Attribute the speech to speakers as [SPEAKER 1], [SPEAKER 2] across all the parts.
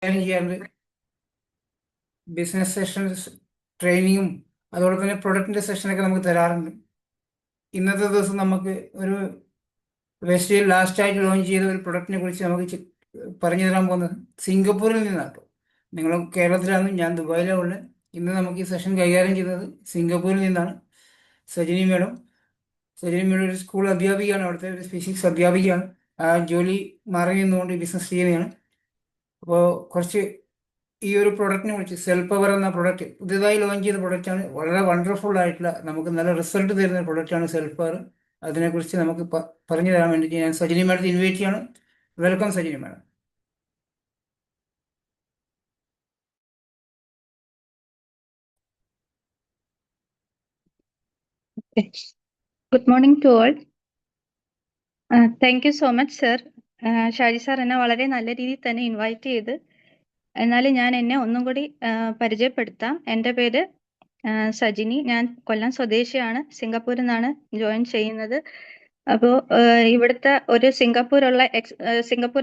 [SPEAKER 1] ചെയ്യാറുണ്ട്. Business sessions, ട്രെയിനിങ്ങും അതോടൊപ്പം തന്നെ പ്രൊഡക്റ്റിന്റെ സെഷനൊക്കെ നമുക്ക് തരാറുണ്ട്. ഇന്നത്തെ ദിവസം നമുക്ക് ഒരു വെസ്റ്റിൽ ലാസ്റ്റ് ആയിട്ട് ലോഞ്ച് ചെയ്ത ഒരു പ്രൊഡക്റ്റിനെ കുറിച്ച് നമുക്ക് പറഞ്ഞു തരാൻ പോകുന്നത് സിംഗപ്പൂരിൽ നിന്നാണ് കേട്ടോ. നിങ്ങൾ കേരളത്തിലാണ്, ഞാൻ ദുബായിലാണ് ഉള്ളത്. ഇന്ന് നമുക്ക് ഈ സെഷൻ കൈകാര്യം ചെയ്യുന്നത് സിംഗപ്പൂരിൽ നിന്നാണ്. സജിനി മേഡം. സജിനി മേഡം ഒരു സ്കൂൾ അധ്യാപികയാണ്, അവിടുത്തെ ഒരു ഫിസിക്സ് അധ്യാപികയാണ്. ആ ജോലി മാറി നിന്നുകൊണ്ട് ബിസിനസ് ചെയ്യുകയാണ്. അപ്പോൾ കുറച്ച് ഈ ഒരു പ്രൊഡക്റ്റിനെ കുറിച്ച്, സെൽ പവർ എന്ന പ്രൊഡക്റ്റ് പുതിയതായി ലോഞ്ച് ചെയ്ത പ്രൊഡക്റ്റാണ്. വളരെ വണ്ടർഫുൾ ആയിട്ടുള്ള, നമുക്ക് നല്ല റിസൾട്ട് തരുന്ന പ്രൊഡക്റ്റാണ് സെൽ പവർ. അതിനെക്കുറിച്ച് നമുക്ക് പറഞ്ഞു തരാൻ വേണ്ടി ഞാൻ സജിനി മാഡത്തെ ഇൻവൈറ്റ് ചെയ്യാണ്. Welcome Sajini madam.
[SPEAKER 2] Good morning to all. Thank you so much sir. Shaji sir എന്നെ വളരെ നല്ല രീതിയിൽ തന്നെ ഇൻവൈറ്റ് ചെയ്ത്. എന്നാലും ഞാൻ എന്നെ ഒന്നും കൂടി പരിചയപ്പെടുത്താം. എൻ്റെ പേര് സജിനി. ഞാൻ കൊല്ലം സ്വദേശിയാണ്. സിംഗപ്പൂരിൽ നിന്നാണ് ജോയിൻ ചെയ്യുന്നത്. അപ്പോൾ ഇവിടുത്തെ ഒരു സിംഗപ്പൂർ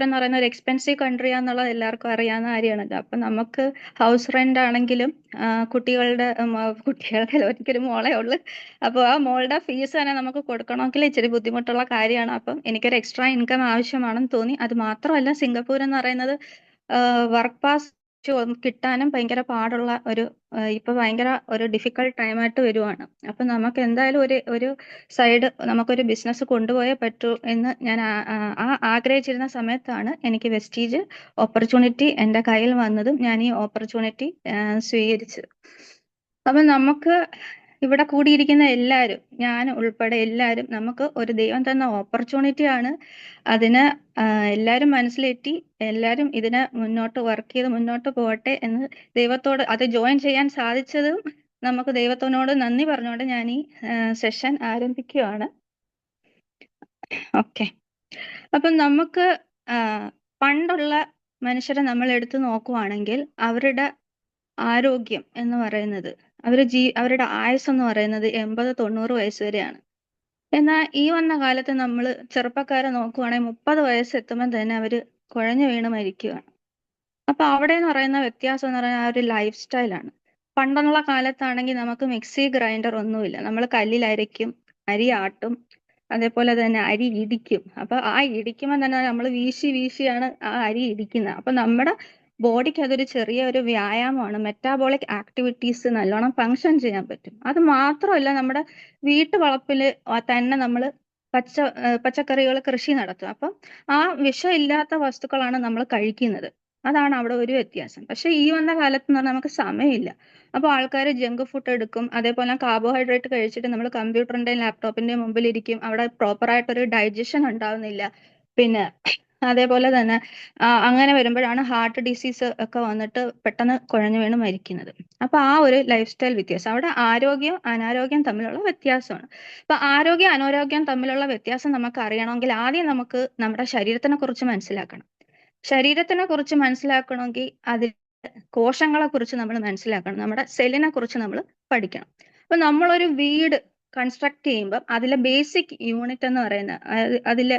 [SPEAKER 2] എന്ന് പറയുന്ന ഒരു എക്സ്പെൻസീവ് കൺട്രി ആണെന്നുള്ളത് എല്ലാവർക്കും അറിയാവുന്ന കാര്യമാണല്ലോ. അപ്പം നമുക്ക് ഹൗസ് റെന്റ് ആണെങ്കിലും കുട്ടികളുടെ ഒരിക്കലും മോളെ ഉള്ളു. അപ്പോൾ ആ മോളുടെ ഫീസ് തന്നെ നമുക്ക് കൊടുക്കണമെങ്കിൽ ഇച്ചിരി ബുദ്ധിമുട്ടുള്ള കാര്യമാണ്. അപ്പം എനിക്കൊരു എക്സ്ട്രാ ഇൻകം ആവശ്യമാണെന്ന് തോന്നി. അത് മാത്രമല്ല, സിംഗപ്പൂർ എന്ന് പറയുന്നത് വർക്ക് പാസ് കിട്ടാനും ഭയങ്കര പാടുള്ള ഇപ്പൊ ഭയങ്കര ഒരു ഡിഫിക്കൽട്ട് ടൈമായിട്ട് വരുവാണ്. അപ്പൊ നമുക്ക് എന്തായാലും ഒരു സൈഡ് നമുക്കൊരു ബിസിനസ് കൊണ്ടുപോയേ പറ്റൂ എന്ന് ഞാൻ ആഗ്രഹിച്ചിരുന്ന സമയത്താണ് എനിക്ക് വെസ്റ്റീജ് ഓപ്പർച്യൂണിറ്റി എൻ്റെ കയ്യിൽ വന്നതും ഞാൻ ഈ ഓപ്പർച്യൂണിറ്റി സ്വീകരിച്ചത്. അപ്പൊ നമുക്ക് ഇവിടെ കൂടിയിരിക്കുന്ന എല്ലാവരും, ഞാൻ ഉൾപ്പെടെ എല്ലാവരും, നമുക്ക് ഒരു ദൈവം തന്ന ഓപ്പർച്യൂണിറ്റി ആണ്. അതിന് എല്ലാവരും മനസ്സിലേറ്റി എല്ലാവരും ഇതിനെ മുന്നോട്ട് വർക്ക് ചെയ്ത് മുന്നോട്ട് പോകട്ടെ എന്ന് ദൈവത്തോട്, അത് ജോയിൻ ചെയ്യാൻ സാധിച്ചതും നമുക്ക് ദൈവത്തിനോട് നന്ദി പറഞ്ഞുകൊണ്ട് ഞാൻ ഈ സെഷൻ ആരംഭിക്കുകയാണ്. ഓക്കെ. അപ്പം നമുക്ക് പണ്ടുള്ള മനുഷ്യരെ നമ്മൾ എടുത്തു നോക്കുവാണെങ്കിൽ അവരുടെ ആരോഗ്യം എന്ന് പറയുന്നത്, അവരുടെ ആയുസ് എന്ന് പറയുന്നത് 80-90 വയസ്സ് വരെയാണ്. എന്നാൽ ഈ വന്ന കാലത്ത് നമ്മൾ ചെറുപ്പക്കാരെ നോക്കുവാണെങ്കിൽ 30 വയസ്സെത്തുമ്പോൾ തന്നെ അവര് കുഴഞ്ഞു വീണ് മരിക്കുകയാണ്. അപ്പൊ അവിടെ എന്ന് പറയുന്ന വ്യത്യാസം എന്ന് പറയുന്നത് ആ ഒരു ലൈഫ് സ്റ്റൈലാണ്. പണ്ടുള്ള കാലത്താണെങ്കിൽ നമുക്ക് മിക്സി ഗ്രൈൻഡർ ഒന്നുമില്ല. നമ്മൾ കല്ലിലരയ്ക്കും, അരി ആട്ടും, അതേപോലെ തന്നെ അരി ഇടിക്കും. അപ്പൊ ആ ഇടിക്കുമ്പോൾ തന്നെ നമ്മൾ വീശിയാണ് ആ അരി ഇടിക്കുന്നത്. അപ്പൊ നമ്മുടെ ബോഡിക്ക് അതൊരു ചെറിയ ഒരു വ്യായാമമാണ്. മെറ്റാബോളിക് ആക്ടിവിറ്റീസ് നല്ലോണം ഫങ്ഷൻ ചെയ്യാൻ പറ്റും. അത് മാത്രമല്ല, നമ്മുടെ വീട്ടുവളപ്പില് തന്നെ നമ്മൾ പച്ചക്കറികൾ കൃഷി നടത്തും. അപ്പം ആ വിഷമില്ലാത്ത വസ്തുക്കളാണ് നമ്മൾ കഴിക്കുന്നത്. അതാണ് അവിടെ ഒരു വ്യത്യാസം. പക്ഷെ ഈ വന്ന കാലത്ത് എന്ന് പറഞ്ഞാൽ നമുക്ക് സമയമില്ല. അപ്പോൾ ആൾക്കാർ ജങ്ക് ഫുഡ് എടുക്കും. അതേപോലെ കാർബോഹൈഡ്രേറ്റ് കഴിച്ചിട്ട് നമ്മൾ കമ്പ്യൂട്ടറിന്റെയും ലാപ്ടോപ്പിന്റെയും മുമ്പിൽ ഇരിക്കും. അവിടെ പ്രോപ്പറായിട്ടൊരു ഡൈജഷൻ ഉണ്ടാവുന്നില്ല. പിന്നെ അതേപോലെ തന്നെ അങ്ങനെ വരുമ്പോഴാണ് ഹാർട്ട് ഡിസീസ് ഒക്കെ വന്നിട്ട് പെട്ടെന്ന് കുഴഞ്ഞു വീണ് മരിക്കുന്നത്. അപ്പൊ ആ ഒരു ലൈഫ് സ്റ്റൈൽ വ്യത്യാസം, അവിടെ ആരോഗ്യം അനാരോഗ്യം തമ്മിലുള്ള വ്യത്യാസമാണ്. അപ്പൊ ആരോഗ്യം അനാരോഗ്യം തമ്മിലുള്ള വ്യത്യാസം നമുക്ക് അറിയണമെങ്കിൽ ആദ്യം നമുക്ക് നമ്മുടെ ശരീരത്തിനെ കുറിച്ച് മനസ്സിലാക്കണം. ശരീരത്തിനെ കുറിച്ച് മനസ്സിലാക്കണമെങ്കിൽ അതിൽ കോശങ്ങളെ കുറിച്ച് നമ്മൾ മനസ്സിലാക്കണം. നമ്മുടെ സെല്ലിനെ കുറിച്ച് നമ്മൾ പഠിക്കണം. അപ്പൊ നമ്മളൊരു വീട് കൺസ്ട്രക്ട് ചെയ്യുമ്പോൾ അതിലെ ബേസിക് യൂണിറ്റ് എന്ന് പറയുന്ന അതിലെ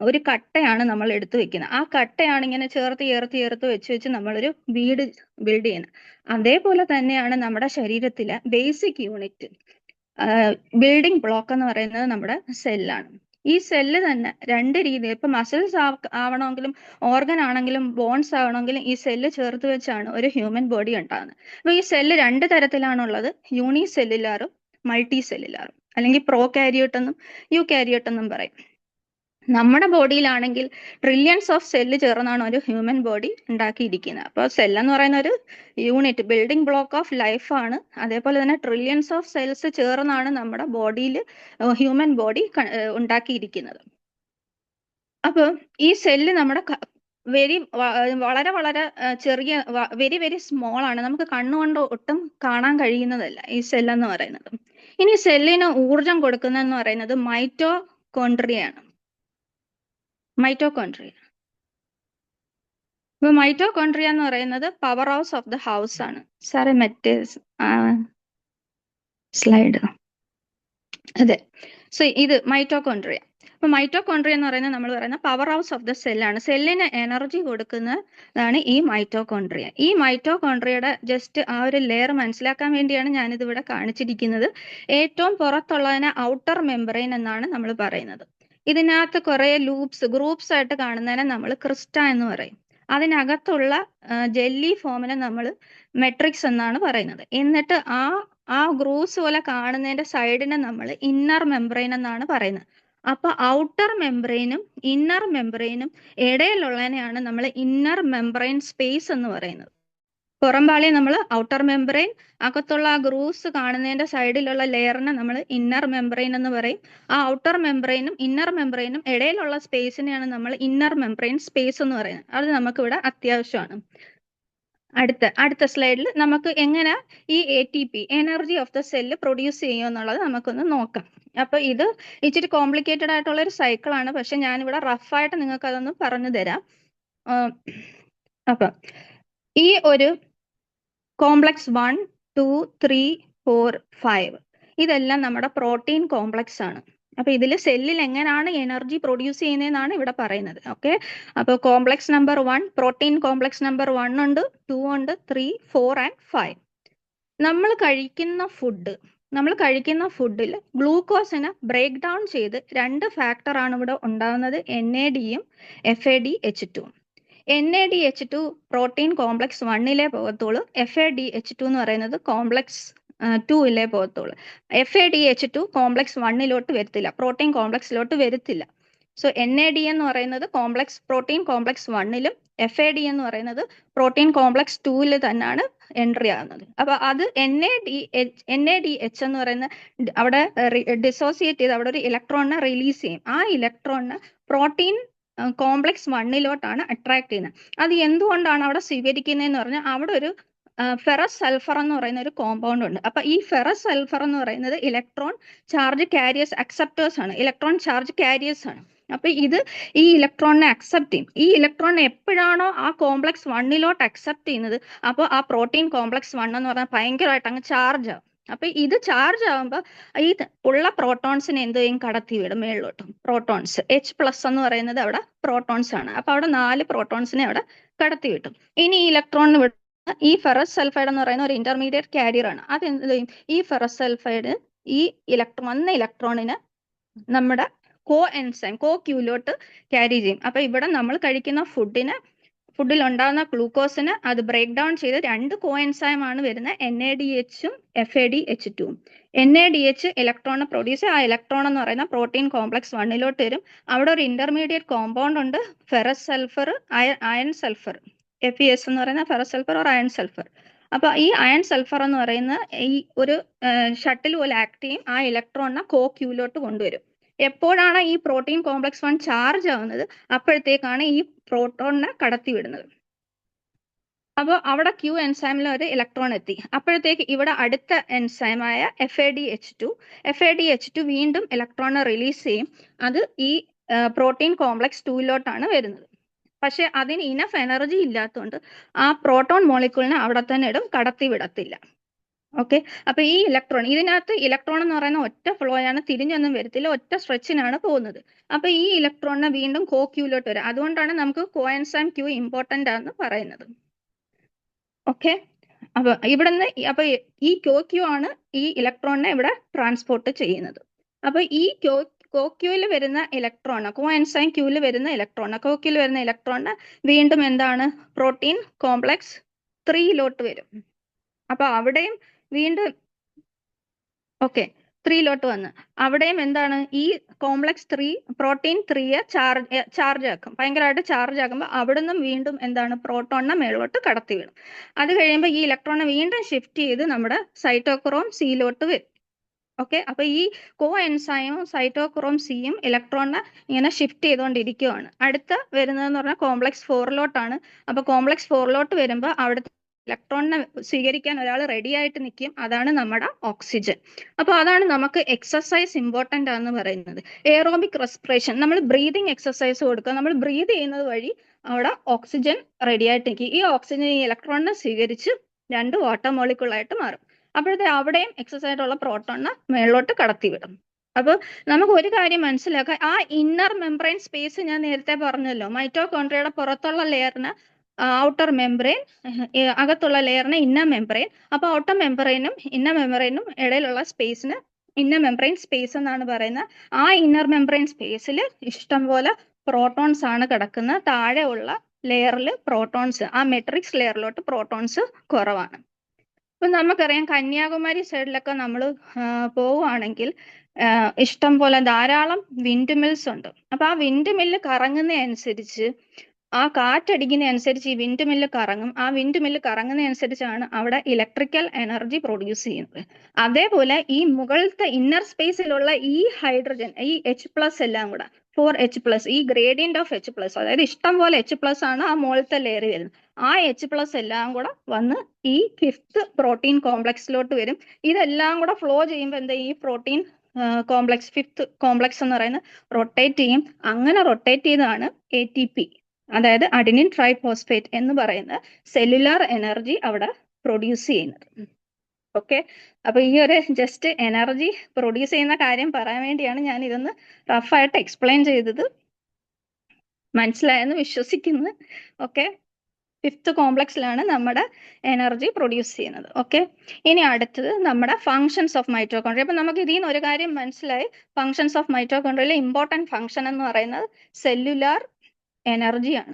[SPEAKER 2] ഒരു കട്ടയാണ് നമ്മൾ എടുത്തു വെക്കുന്നത്. ആ കട്ടയാണ് ഇങ്ങനെ ചേർത്ത് വെച്ച് നമ്മളൊരു വീട് ബിൽഡ് ചെയ്യുന്നത്. അതേപോലെ തന്നെയാണ് നമ്മുടെ ശരീരത്തിലെ ബേസിക് യൂണിറ്റ്, ബിൽഡിംഗ് ബ്ലോക്ക് എന്ന് പറയുന്നത് നമ്മുടെ സെല്ലാണ്. ഈ സെല്ല് തന്നെ രണ്ട് രീതിയിൽ, ഇപ്പൊ മസിൽസ് ആവണമെങ്കിലും ഓർഗൻ ആണെങ്കിലും ബോൺസ് ആവണമെങ്കിലും ഈ സെല്ല് ചേർത്ത് വെച്ചാണ് ഒരു ഹ്യൂമൻ ബോഡി ഉണ്ടാകുന്നത്. അപ്പൊ ഈ സെല്ല് രണ്ട് തരത്തിലാണുള്ളത്: യൂണി സെല്ലുലാറും മൾട്ടി സെല്ലുലാറും, അല്ലെങ്കിൽ പ്രോ കാരിയോട്ട് എന്നും യു കാരിയോട്ട് എന്നും പറയും. നമ്മുടെ ബോഡിയിലാണെങ്കിൽ ട്രില്യൺസ് ഓഫ് സെല്ല് ചേർന്നാണ് ഒരു ഹ്യൂമൻ ബോഡി ഉണ്ടാക്കിയിരിക്കുന്നത്. അപ്പോൾ സെൽ എന്ന് പറയുന്ന ഒരു unit, building block of life ആണ്. അതേപോലെ തന്നെ ട്രില്യൺസ് ഓഫ് സെൽസ് ചേർന്നാണ് നമ്മുടെ ബോഡിയിൽ ഹ്യൂമൻ ബോഡി ഉണ്ടാക്കിയിരിക്കുന്നത്. അപ്പൊ ഈ സെല്ല് നമ്മുടെ വളരെ വളരെ ചെറിയ, വെരി വെരി സ്മോൾ ആണ്. നമുക്ക് കണ്ണുകൊണ്ട് ഒട്ടും കാണാൻ കഴിയുന്നതല്ല ഈ സെല്ലെന്ന് പറയുന്നത്. ഇനി സെല്ലിന് ഊർജം കൊടുക്കുന്നതെന്ന് പറയുന്നത് മൈറ്റോകോൺട്രിയയാണ്. മൈറ്റോകോൺട്രിയ. ഇപ്പൊ മൈറ്റോകോൺട്രിയ എന്ന് പറയുന്നത് power house of the house ആണ്. സാറേ മറ്റേ സ്ലൈഡ്, അതെ. സോ ഇത് മൈറ്റോകോൺട്രിയ. അപ്പൊ മൈറ്റോകോൺട്രിയ എന്ന് പറയുന്നത് നമ്മൾ പറയുന്ന പവർ ഹൗസ് ഓഫ് ദ സെല്ലാണ്. സെല്ലിന് എനർജി കൊടുക്കുന്നതാണ് ഈ മൈറ്റോകോൺട്രിയ. ഈ മൈറ്റോകോൺട്രിയയുടെ ജസ്റ്റ് ആ ഒരു ലെയർ മനസ്സിലാക്കാൻ വേണ്ടിയാണ് ഞാനിത് ഇവിടെ കാണിച്ചിരിക്കുന്നത്. ഏറ്റവും പുറത്തുള്ളതിനെ ഔട്ടർ മെമ്പറൈൻ എന്നാണ് നമ്മൾ പറയുന്നത്. ഇതിനകത്ത് കുറെ ഗ്രൂപ്പ്സ് ആയിട്ട് കാണുന്നതിനെ നമ്മൾ ക്രിസ്റ്റ എന്ന് പറയും. അതിനകത്തുള്ള ജെല്ലി ഫോമിനെ നമ്മൾ മെട്രിക്സ് എന്നാണ് പറയുന്നത്. എന്നിട്ട് ആ ഗ്രൂപ്പ്സ് പോലെ കാണുന്നതിന്റെ സൈഡിനെ നമ്മൾ ഇന്നർ മെമ്പറൈൻ എന്നാണ് പറയുന്നത്. അപ്പൊ ഔട്ടർ മെമ്പറൈനും ഇന്നർ മെമ്പറൈനും ഇടയിലുള്ളതിനെയാണ് നമ്മൾ ഇന്നർ മെമ്പറൈൻ സ്പേസ് എന്ന് പറയുന്നത്. പുറംപാളി നമ്മൾ ഔട്ടർ മെമ്പറൈൻ, അകത്തുള്ള ആ ഗ്രൂവ്സ് കാണുന്നതിന്റെ സൈഡിലുള്ള ലെയറിനെ നമ്മൾ ഇന്നർ മെമ്പറൈൻ എന്ന് പറയും. ആ ഔട്ടർ മെമ്പറൈനും ഇന്നർ മെമ്പറൈനും ഇടയിലുള്ള സ്പേസിനെയാണ് നമ്മൾ ഇന്നർ മെമ്പറൈൻ സ്പേസ് എന്ന് പറയുന്നത്. അത് നമുക്കിവിടെ അത്യാവശ്യമാണ്. അടുത്ത സ്ലൈഡിൽ നമുക്ക് എങ്ങനെ ഈ ATP energy of the cell produce ചെയ്യും എന്നുള്ളത് നമുക്കൊന്ന് നോക്കാം. അപ്പൊ ഇത് ഇച്ചിരി കോംപ്ലിക്കേറ്റഡ് ആയിട്ടുള്ള ഒരു സൈക്കിളാണ്, പക്ഷെ ഞാനിവിടെ റഫായിട്ട് നിങ്ങൾക്ക് അതൊന്ന് പറഞ്ഞു തരാം. അപ്പൊ ഈ ഒരു കോംപ്ലക്സ് 1, 2, 3, 4, 5 ഇതെല്ലാം നമ്മുടെ പ്രോട്ടീൻ കോംപ്ലക്സ് ആണ്. അപ്പൊ ഇതിൽ സെല്ലിൽ എങ്ങനെയാണ് എനർജി പ്രൊഡ്യൂസ് ചെയ്യുന്നതെന്നാണ് ഇവിടെ പറയുന്നത്. ഓക്കെ, അപ്പൊ complex number 1, protein complex number 1 ഉണ്ട്, 2 ഉണ്ട്, 3, 4 ആൻഡ് 5. നമ്മൾ കഴിക്കുന്ന ഫുഡിൽ ഗ്ലൂക്കോസിനെ ബ്രേക്ക് ഡൗൺ ചെയ്ത് 2 ഫാക്ടറാണ് ഇവിടെ ഉണ്ടാകുന്നത്, NADയും FADH2. NADH2 പ്രോട്ടീൻ കോംപ്ലക്സ് 1 പോകത്തുള്ളൂ. FADH2 എന്ന് പറയുന്നത് കോംപ്ലക്സ് 2 പോകത്തുള്ളൂ. FADH2 കോംപ്ലക്സ് 1 വരത്തില്ല, പ്രോട്ടീൻ കോംപ്ലക്സിലോട്ട് വരത്തില്ല. സോ NAD എന്ന് പറയുന്നത് പ്രോട്ടീൻ കോംപ്ലക്സ് 1 FAD എന്ന് പറയുന്നത് പ്രോട്ടീൻ കോംപ്ലക്സ് 2 തന്നെയാണ് എൻട്രി ആകുന്നത്. അപ്പൊ അത് NADH എന്ന് പറയുന്ന അവിടെ ഡിസോസിയേറ്റ് ചെയ്ത് അവിടെ ഒരു ഇലക്ട്രോണിനെ റിലീസ് ചെയ്യും. ആ ഇലക്ട്രോണിനെ പ്രോട്ടീൻ കോംപ്ലക്സ് 1 അട്രാക്ട് ചെയ്യുന്നത്. അത് എന്തുകൊണ്ടാണ് അവിടെ സ്വീകരിക്കുന്നതെന്ന് പറഞ്ഞാൽ അവിടെ ഒരു ഫെറസ് സൾഫർ എന്ന് പറയുന്ന ഒരു കോമ്പൗണ്ട് ഉണ്ട്. അപ്പൊ ഈ ഫെറസ് സൾഫർ എന്ന് പറയുന്നത് ഇലക്ട്രോൺ ചാർജ് കാരിയേഴ്സ് അക്സെപ്റ്റേഴ്സ് ആണ്, ഇലക്ട്രോൺ ചാർജ് കാരിയേഴ്സ് ആണ്. അപ്പൊ ഇത് ഈ ഇലക്ട്രോണിനെ അക്സെപ്റ്റ് ചെയ്യും. ഈ ഇലക്ട്രോൺ എപ്പോഴാണോ ആ കോംപ്ലക്സ് 1 അക്സെപ്റ്റ് ചെയ്യുന്നത്, അപ്പോൾ ആ പ്രോട്ടീൻ കോംപ്ലക്സ് 1 എന്ന് പറഞ്ഞാൽ ഭയങ്കരമായിട്ട് അങ്ങ് ചാർജ് ആവും. അപ്പൊ ഇത് ചാർജ് ആകുമ്പോൾ ഈ ഉള്ള പ്രോട്ടോൺസിനെ എന്ത് ചെയ്യും, കടത്തി വിടും മേളിലോട്ട്. പ്രോട്ടോൺസ് H+ എന്ന് പറയുന്നത് അവിടെ പ്രോട്ടോൺസ് ആണ്. അപ്പൊ അവിടെ 4 പ്രോട്ടോൺസിനെ അവിടെ കടത്തി വിട്ടും. ഇനി ഈ ഇലക്ട്രോണിന് വിടുന്ന ഈ ഫെറസ് സൾഫൈഡ് എന്ന് പറയുന്ന ഒരു ഇന്റർമീഡിയറ്റ് കാരിയർ ആണ്. അത് എന്ത് ചെയ്യും, ഈ ഫെറസ് സൾഫൈഡ് ഈ ഇലക്ട്രോണിനെ നമ്മുടെ CoQ ക്യാരി ചെയ്യും. അപ്പൊ ഇവിടെ നമ്മൾ കഴിക്കുന്ന ഫുഡിൽ ഉണ്ടാകുന്ന ഗ്ലൂക്കോസിന് അത് ബ്രേക്ക് ഡൗൺ ചെയ്ത് 2 കോഎൻസൈം ആണ് വരുന്നത്, NADHും FADH2ഉം. NADH ഇലക്ട്രോണിനെ പ്രൊഡ്യൂസ് ചെയ്യും. ആ ഇലക്ട്രോൺ എന്ന് പറയുന്ന പ്രോട്ടീൻ കോംപ്ലക്സ് 1 വരും. അവിടെ ഒരു ഇന്റർമീഡിയറ്റ് കോമ്പൗണ്ട് ഉണ്ട്, ferrous sulphur, iron sulphur. FeS എന്ന് പറയുന്ന ferrous sulphur or iron sulphur. അപ്പൊ ഈ അയൺ സൾഫർ എന്ന് പറയുന്ന ഈ ഒരു ഷട്ടിൽ പോലെ ആക്ട് ചെയ്യും. ആ ഇലക്ട്രോണിനെ CoQ കൊണ്ടുവരും. എപ്പോഴാണ് ഈ പ്രോട്ടീൻ കോംപ്ലക്സ് 1 ചാർജ് ആവുന്നത്, അപ്പോഴത്തേക്കാണ് ഈ പ്രോട്ടോണിനെ കടത്തി വിടുന്നത്. അപ്പോൾ അവിടെ Q എൻസൈമിൽ ഒരു ഇലക്ട്രോൺ എത്തി. അപ്പോഴത്തേക്ക് ഇവിടെ അടുത്ത എൻസൈമായ FADH2 വീണ്ടും ഇലക്ട്രോണിനെ റിലീസ് ചെയ്യും. അത് ഈ പ്രോട്ടീൻ കോംപ്ലക്സ് 2 വരുന്നത്. പക്ഷെ അതിന് ഇനഫ് എനർജി ഇല്ലാത്തതുകൊണ്ട് ആ പ്രോട്ടോൺ മോളിക്യൂളിനെ അവിടെ തന്നെ ഇടും, കടത്തി വിടത്തില്ല. ഓക്കെ, അപ്പൊ ഈ ഇതിനകത്ത് ഇലക്ട്രോൺ എന്ന് പറയുന്ന ഒറ്റ ഫ്ലോ ആണ്, തിരിഞ്ഞൊന്നും വരത്തില്ല, ഒറ്റ സ്ട്രെച്ചിനാണ് പോകുന്നത്. അപ്പൊ ഈ ഇലക്ട്രോണിനെ വീണ്ടും CoQ വരും. അതുകൊണ്ടാണ് നമുക്ക് കോഎൻസൈം Q ഇമ്പോർട്ടന്റ് ആണെന്ന് പറയുന്നത്. ഓക്കെ, അപ്പൊ അപ്പൊ ഈ CoQ ആണ് ഈ ഇലക്ട്രോണിനെ ഇവിടെ ട്രാൻസ്പോർട്ട് ചെയ്യുന്നത്. അപ്പൊ ഈ CoQൽ വരുന്ന ഇലക്ട്രോണ്, കോഎൻസൈം Qൽ വരുന്ന ഇലക്ട്രോണ് വീണ്ടും എന്താണ്, പ്രോട്ടീൻ കോംപ്ലക്സ് 3 വരും. അപ്പൊ അവിടെയും വീണ്ടും വന്ന് അവിടെയും എന്താണ്, ഈ കോംപ്ലക്സ് 3 പ്രോട്ടീൻ 3 ചാർജ് ആക്കും. ഭയങ്കരമായിട്ട് ചാർജ് ആക്കുമ്പോൾ അവിടുന്ന് വീണ്ടും എന്താണ്, പ്രോട്ടോണിനെ മേളോട്ട് കടത്തി വിടും. അത് കഴിയുമ്പോൾ ഈ ഇലക്ട്രോണിനെ വീണ്ടും ഷിഫ്റ്റ് ചെയ്ത് നമ്മുടെ സൈറ്റോക്രോം സിയിലോട്ട് വരും. ഓക്കെ, അപ്പൊ ഈ കോഎൻസൈമും സൈറ്റോക്രോം സിയും ഇലക്ട്രോണിനെ ഇങ്ങനെ ഷിഫ്റ്റ് ചെയ്തുകൊണ്ടിരിക്കുകയാണ്. അടുത്ത വരുന്നതെന്ന് പറഞ്ഞാൽ കോംപ്ലക്സ് 4 അപ്പൊ കോംപ്ലക്സ് 4 വരുമ്പോൾ അവിടുത്തെ ഇലക്ട്രോണിനെ സ്വീകരിക്കാൻ ഒരാൾ റെഡി ആയിട്ട് നിൽക്കും. അതാണ് നമ്മുടെ ഓക്സിജൻ. അപ്പൊ അതാണ് നമുക്ക് എക്സസൈസ് ഇമ്പോർട്ടന്റ് ആണെന്ന് പറയുന്നത്. എയറോബിക് റെസ്പിറേഷൻ, നമ്മൾ ബ്രീതിങ് എക്സസൈസ് കൊടുക്കുക. നമ്മൾ ബ്രീത് ചെയ്യുന്നത് വഴി അവിടെ ഓക്സിജൻ റെഡി ആയിട്ട് നിൽക്കും. ഈ ഓക്സിജൻ ഈ ഇലക്ട്രോണിനെ സ്വീകരിച്ച് 2 വാട്ടർ മോളിക്യൂളായിട്ട് മാറും. അപ്പോഴത്തെ അവിടെയും എക്സസ് ആയിട്ടുള്ള പ്രോട്ടോണിനെ മേളിലോട്ട് കടത്തി വിടും. അപ്പൊ നമുക്ക് ഒരു കാര്യം മനസ്സിലാക്കാം, ആ ഇന്നർ മെംബ്രെയിൻ സ്പേസ് ഞാൻ നേരത്തെ പറഞ്ഞല്ലോ, മൈറ്റോകോൺട്രിയയുടെ പുറത്തുള്ള ലെയറിന് ഔട്ടർ മെംബ്രെയിൻ, അകത്തുള്ള ലെയറിന് ഇന്നർ മെംബ്രെയിൻ. അപ്പൊ ഔട്ടർ മെംബ്രെയിനും ഇന്നർ മെംബ്രെയിനും ഇടയിലുള്ള സ്പേസിന് ഇന്നർ മെംബ്രെയിൻ സ്പേസ് എന്നാണ് പറയുന്നത്. ആ ഇന്നർ മെംബ്രെയിൻ സ്പേസിൽ ഇഷ്ടംപോലെ പ്രോട്ടോൺസ് ആണ് കിടക്കുന്നത്. താഴെ ഉള്ള ലെയറിൽ പ്രോട്ടോൺസ്, ആ മെട്രിക്സ് ലെയറിലോട്ട് പ്രോട്ടോൺസ് കുറവാണ്. ഇപ്പൊ നമുക്കറിയാം കന്യാകുമാരി സൈഡിലൊക്കെ നമ്മൾ പോവുകയാണെങ്കിൽ ഇഷ്ടം പോലെ ധാരാളം വിൻഡ് മിൽസ് ഉണ്ട്. അപ്പൊ ആ വിൻഡ് മില്ല് കറങ്ങുന്ന അനുസരിച്ച്, ആ കാറ്റടിക്കുന്ന അനുസരിച്ച് ഈ വിൻഡ് മില്ല് കറങ്ങും. ആ വിൻഡ് മില്ല് കറങ്ങുന്ന അനുസരിച്ചാണ് അവിടെ ഇലക്ട്രിക്കൽ എനർജി പ്രൊഡ്യൂസ് ചെയ്യുന്നത്. അതേപോലെ ഈ മുകളിലത്തെ ഇന്നർ സ്പേസിലുള്ള ഈ ഹൈഡ്രജൻ, ഈ H+ എല്ലാം കൂടെ 4H+, ഈ ഗ്രേഡിയന്റ് ഓഫ് H+, അതായത് ഇഷ്ടം പോലെ H+ ആണ് ആ മുകളിലത്തെ ലെയർ വരുന്നത്. ആ H+ എല്ലാം കൂടെ വന്ന് ഈ 5th പ്രോട്ടീൻ കോംപ്ലക്സിലോട്ട് വരും. ഇതെല്ലാം കൂടെ ഫ്ലോ ചെയ്യുമ്പോൾ എന്താ, ഈ പ്രോട്ടീൻ കോംപ്ലക്സ്, 5th കോംപ്ലക്സ് എന്ന് പറയുന്നത് റൊട്ടേറ്റ് ചെയ്യും. അങ്ങനെ റൊട്ടേറ്റ് ചെയ്താണ് ATP, അതായത് അഡിനിൻ ട്രൈഫോസ്ഫേറ്റ് എന്ന് പറയുന്ന സെല്ലുലാർ എനർജി അവിടെ പ്രൊഡ്യൂസ് ചെയ്യുന്നത്. ഓക്കെ, അപ്പൊ ഈ ഒരു ജസ്റ്റ് എനർജി പ്രൊഡ്യൂസ് ചെയ്യുന്ന കാര്യം പറയാൻ വേണ്ടിയാണ് ഞാൻ ഇതൊന്ന് റഫായിട്ട് എക്സ്പ്ലെയിൻ ചെയ്തത്. മനസ്സിലായെന്ന് വിശ്വസിക്കുന്നു. ഓക്കെ, 5th കോംപ്ലക്സിലാണ് നമ്മുടെ എനർജി പ്രൊഡ്യൂസ് ചെയ്യുന്നത്. ഓക്കെ, ഇനി അടുത്തത് നമ്മുടെ ഫങ്ഷൻസ് ഓഫ് മൈറ്റോകോൺട്രിയ. അപ്പൊ നമുക്ക് ഇതിൽ നിന്ന് ഒരു കാര്യം മനസ്സിലായി, ഫങ്ഷൻസ് ഓഫ് മൈറ്റോകോൺട്രിയയിലെ ഇമ്പോർട്ടൻറ്റ് ഫങ്ഷൻ എന്ന് പറയുന്നത് സെല്ലുലാർ എനർജിയാണ്.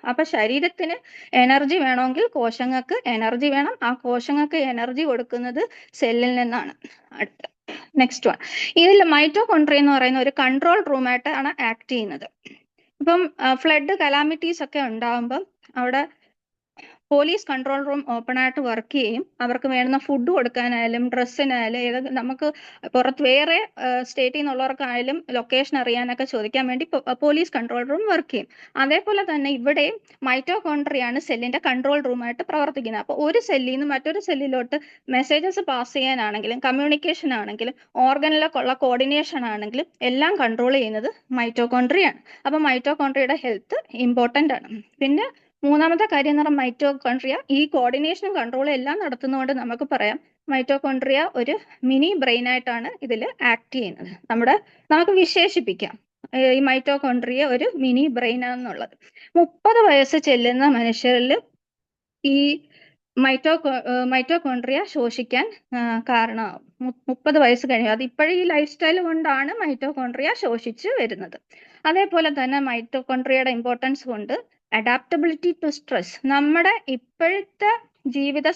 [SPEAKER 2] അപ്പൊ ശരീരത്തിന് എനർജി വേണമെങ്കിൽ കോശങ്ങൾക്ക് എനർജി വേണം. ആ കോശങ്ങൾക്ക് എനർജി കൊടുക്കുന്നത് സെല്ലിൽ നിന്നാണ്. അടുത്ത നെക്സ്റ്റ് വൺ, ഇതിൽ മൈറ്റോകോൺട്രിയ എന്ന് പറയുന്ന ഒരു കൺട്രോൾ റൂമായിട്ടാണ് ആക്ട് ചെയ്യുന്നത്. ഇപ്പം ഫ്ലഡ് കലാമിറ്റീസ് ഒക്കെ ഉണ്ടാകുമ്പം അവിടെ പോലീസ് കൺട്രോൾ റൂം ഓപ്പൺ ആയിട്ട് വർക്ക് ചെയ്യും. അവർക്ക് വേണ്ടുന്ന ഫുഡ് കൊടുക്കാനായാലും ഡ്രസ്സിനായാലും ഏതൊക്കെ നമുക്ക് പുറത്ത് വേറെ സ്റ്റേറ്റിൽ നിന്നുള്ളവർക്കായാലും ലൊക്കേഷൻ അറിയാനൊക്കെ ചോദിക്കാൻ വേണ്ടി പോലീസ് കൺട്രോൾ റൂം വർക്ക് ചെയ്യും. അതേപോലെ തന്നെ ഇവിടെ മൈറ്റോകോൺട്രിയാണ് സെല്ലിന്റെ കൺട്രോൾ റൂമായിട്ട് പ്രവർത്തിക്കുന്നത്. അപ്പോൾ ഒരു സെല്ലിൽ നിന്ന് മറ്റൊരു സെല്ലിലോട്ട് മെസ്സേജസ് പാസ് ചെയ്യാനാണെങ്കിലും കമ്മ്യൂണിക്കേഷൻ ആണെങ്കിലും ഓർഗനിലൊക്കെയുള്ള കോർഡിനേഷൻ ആണെങ്കിലും എല്ലാം കൺട്രോൾ ചെയ്യുന്നത് മൈറ്റോകോൺട്രിയാണ്. അപ്പോൾ മൈറ്റോകോൺട്രിയയുടെ ഹെൽത്ത് ഇമ്പോർട്ടൻ്റ് ആണ്. പിന്നെ മൂന്നാമത്തെ കാര്യം എന്ന് പറഞ്ഞാൽ മൈറ്റോകോൺട്രിയ ഈ കോർഡിനേഷനും കൺട്രോളും എല്ലാം നടത്തുന്നതുകൊണ്ട് നമുക്ക് പറയാം മൈറ്റോകോൺട്രിയ ഒരു മിനി ബ്രെയിൻ ആയിട്ടാണ് ഇതിൽ ആക്ട് ചെയ്യുന്നത്. നമുക്ക് വിശേഷിപ്പിക്കാം ഈ മൈറ്റോകോൺട്രിയ ഒരു മിനി ബ്രെയിൻ ആണെന്നുള്ളത്. 30 വയസ്സ് ചെല്ലുന്ന മനുഷ്യരിൽ ഈ മൈറ്റോകോൺട്രിയ ശോഷിക്കാൻ കാരണമാവും. 30 വയസ്സ് കഴിയും. അത് ഇപ്പോഴും ഈ ലൈഫ് സ്റ്റൈൽ കൊണ്ടാണ് മൈറ്റോകോൺട്രിയ ശോഷിച്ച് വരുന്നത്. അതേപോലെ തന്നെ മൈറ്റോകോൺട്രിയയുടെ ഇമ്പോർട്ടൻസ് കൊണ്ട് അഡാപ്റ്റബിലിറ്റി ടു സ്ട്രെസ്, നമ്മുടെ ഇപ്പോഴത്തെ ജീവിത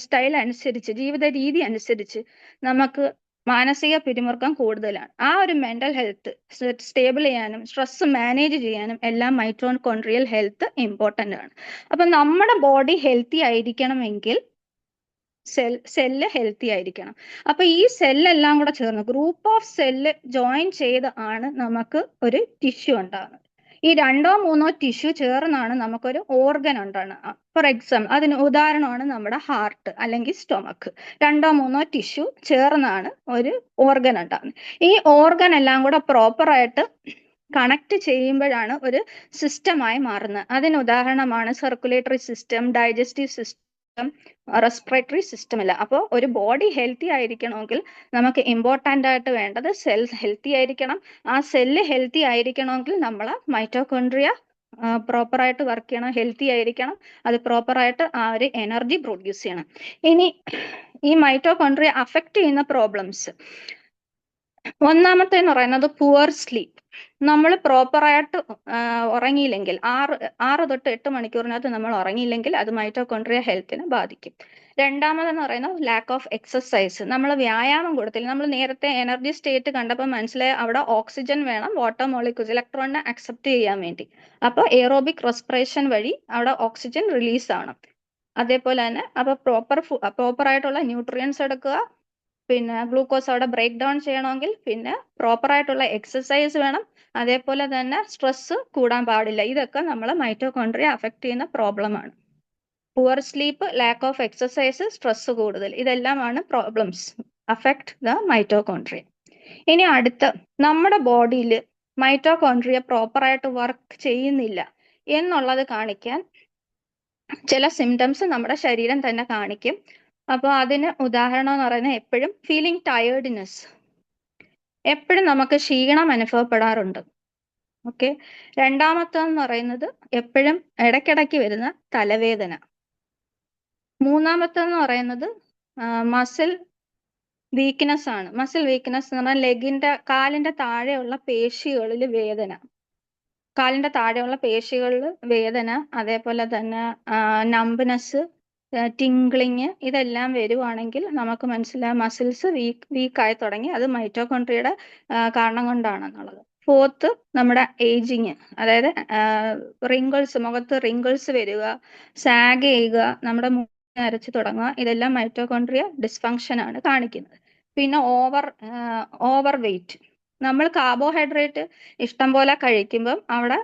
[SPEAKER 2] സ്റ്റൈൽ അനുസരിച്ച്, ജീവിത രീതി അനുസരിച്ച് നമുക്ക് മാനസിക പിരിമുറുക്കം കൂടുതലാണ്. ആ ഒരു മെന്റൽ ഹെൽത്ത് സ്റ്റേബിൾ ചെയ്യാനും സ്ട്രെസ് മാനേജ് ചെയ്യാനും എല്ലാം മൈറ്റോകോൺട്രിയൽ ഹെൽത്ത് ഇമ്പോർട്ടൻ്റ് ആണ്. അപ്പൊ നമ്മുടെ ബോഡി ഹെൽത്തി ആയിരിക്കണമെങ്കിൽ സെല്ല് ഹെൽത്തി ആയിരിക്കണം. അപ്പൊ ഈ സെല്ലെല്ലാം കൂടെ ചേർന്ന് ഗ്രൂപ്പ് ഓഫ് സെല്ല് ജോയിൻ ചെയ്ത് ആണ് നമുക്ക് ഒരു ടിഷ്യൂ ഉണ്ടാകുന്നത്. ഈ 2 or 3 ടിഷ്യൂ ചേർന്നാണ് നമുക്കൊരു ഓർഗൻ ഉണ്ടാകുന്നത്. ഫോർ എക്സാമ്പിൾ, അതിന് ഉദാഹരണമാണ് നമ്മുടെ ഹാർട്ട് അല്ലെങ്കിൽ സ്റ്റൊമക്ക്. 2 or 3 ടിഷ്യൂ ചേർന്നാണ് ഒരു ഓർഗൻ ഉണ്ടാകുന്നത്. ഈ ഓർഗൻ എല്ലാം കൂടെ പ്രോപ്പറായിട്ട് കണക്ട് ചെയ്യുമ്പോഴാണ് ഒരു സിസ്റ്റമായി മാറുന്നത്. അതിന് ഉദാഹരണമാണ് circulatory system, digestive system, respiratory system ഇല്ല. അപ്പോൾ ഒരു ബോഡി ഹെൽത്തി ആയിരിക്കണമെങ്കിൽ നമുക്ക് ഇമ്പോർട്ടൻ്റ് ആയിട്ട് വേണ്ടത് സെൽ ഹെൽത്തി ആയിരിക്കണം. ആ സെല്ല് ഹെൽത്തി ആയിരിക്കണമെങ്കിൽ നമ്മൾ മൈറ്റോകോൺട്രിയ പ്രോപ്പറായിട്ട് വർക്ക് ചെയ്യണം, ഹെൽത്തി ആയിരിക്കണം. അത് പ്രോപ്പറായിട്ട് ആ ഒരു എനർജി പ്രൊഡ്യൂസ് ചെയ്യണം. ഇനി ഈ മൈറ്റോകോൺട്രിയ അഫക്റ്റ് ചെയ്യുന്ന പ്രോബ്ലംസ്, ഒന്നാമത്തെ എന്ന് പറയുന്നത് പുവർ സ്ലീപ്പ്. നമ്മൾ പ്രോപ്പറായിട്ട് ഉറങ്ങിയില്ലെങ്കിൽ 6 to 8 മണിക്കൂറിനകത്ത് നമ്മൾ ഉറങ്ങിയില്ലെങ്കിൽ അത് മൈറ്റോകോൺട്രിയ ഹെൽത്തിനെ ബാധിക്കും. രണ്ടാമതെന്ന് പറയുന്നത് ലാക്ക് ഓഫ് എക്സസൈസ്. നമ്മൾ വ്യായാമം കൊടുത്തില്ല. നമ്മൾ നേരത്തെ എനർജി സ്റ്റേറ്റ് കണ്ടപ്പോൾ മനസ്സിലായി അവിടെ ഓക്സിജൻ വേണം, വാട്ടർ മോളിക്യൂൾസ് ഇലക്ട്രോണിനെ അക്സെപ്റ്റ് ചെയ്യാൻ വേണ്ടി. അപ്പോൾ എയറോബിക് റെസ്പിറേഷൻ വഴി അവിടെ ഓക്സിജൻ റിലീസ് ആവണം. അതേപോലെ തന്നെ അപ്പോൾ പ്രോപ്പറായിട്ടുള്ള ന്യൂട്രിയൻസ് എടുക്കുക, പിന്നെ ഗ്ലൂക്കോസ് അവിടെ ബ്രേക്ക് ഡൗൺ ചെയ്യണമെങ്കിൽ പിന്നെ പ്രോപ്പറായിട്ടുള്ള എക്സസൈസ് വേണം. അതേപോലെ തന്നെ സ്ട്രെസ് കൂടാൻ പാടില്ല. ഇതൊക്കെ നമ്മൾ മൈറ്റോകോൺട്രിയ അഫക്റ്റ് ചെയ്യുന്ന പ്രോബ്ലമാണ്. Poor sleep, lack of exercise, stress കൂടുതൽ, ഇതെല്ലാമാണ് പ്രോബ്ലംസ് അഫക്റ്റ് ദ മൈറ്റോകോൺട്രിയ. ഇനി അടുത്ത, നമ്മുടെ ബോഡിയിൽ മൈറ്റോകോൺട്രിയ പ്രോപ്പറായിട്ട് വർക്ക് ചെയ്യുന്നില്ല എന്നുള്ളത് കാണിക്കാൻ ചില സിംറ്റംസ് നമ്മുടെ ശരീരം തന്നെ കാണിക്കും. അപ്പോൾ അതിന് ഉദാഹരണം എന്ന് പറയുന്നത് എപ്പോഴും ഫീലിംഗ് ടയേർഡ്നെസ്, എപ്പോഴും നമുക്ക് ക്ഷീണം അനുഭവപ്പെടാറുണ്ട്. ഓക്കെ. രണ്ടാമത്തെന്ന് പറയുന്നത് എപ്പോഴും ഇടയ്ക്കിടയ്ക്ക് വരുന്ന തലവേദന. മൂന്നാമത്തെന്ന് പറയുന്നത് മസിൽ വീക്ക്നെസ് ആണ്. മസിൽ വീക്ക്നെസ് എന്ന് പറഞ്ഞാൽ കാലിന്റെ താഴെയുള്ള പേശികളിൽ വേദന. കാലിന്റെ താഴെയുള്ള പേശികളിൽ വേദന, അതേപോലെ തന്നെ നംബ്നെസ്, ടിംഗ്ലിങ്, ഇതെല്ലാം വരുവാണെങ്കിൽ നമുക്ക് മനസ്സിലാവും മസിൽസ് വീക്കായി തുടങ്ങി. അത് മൈറ്റോകോൺട്രിയയുടെ കാരണം കൊണ്ടാണെന്നുള്ളത്. ഫോർത്ത്, നമ്മുടെ ഏജിങ്, അതായത് റിങ്കിൾസ്, മുഖത്ത് റിങ്കിൾസ് വരിക, സാഗ് ചെയ്യുക, നമ്മുടെ മുഖം നരച്ചു തുടങ്ങുക, ഇതെല്ലാം മൈറ്റോകോൺട്രിയ ഡിസ്ഫങ്ഷൻ ആണ് കാണിക്കുന്നത്. പിന്നെ ഓവർ വെയിറ്റ്. നമ്മൾ കാർബോഹൈഡ്രേറ്റ് ഇഷ്ടം പോലെ കഴിക്കുമ്പം അവിടെ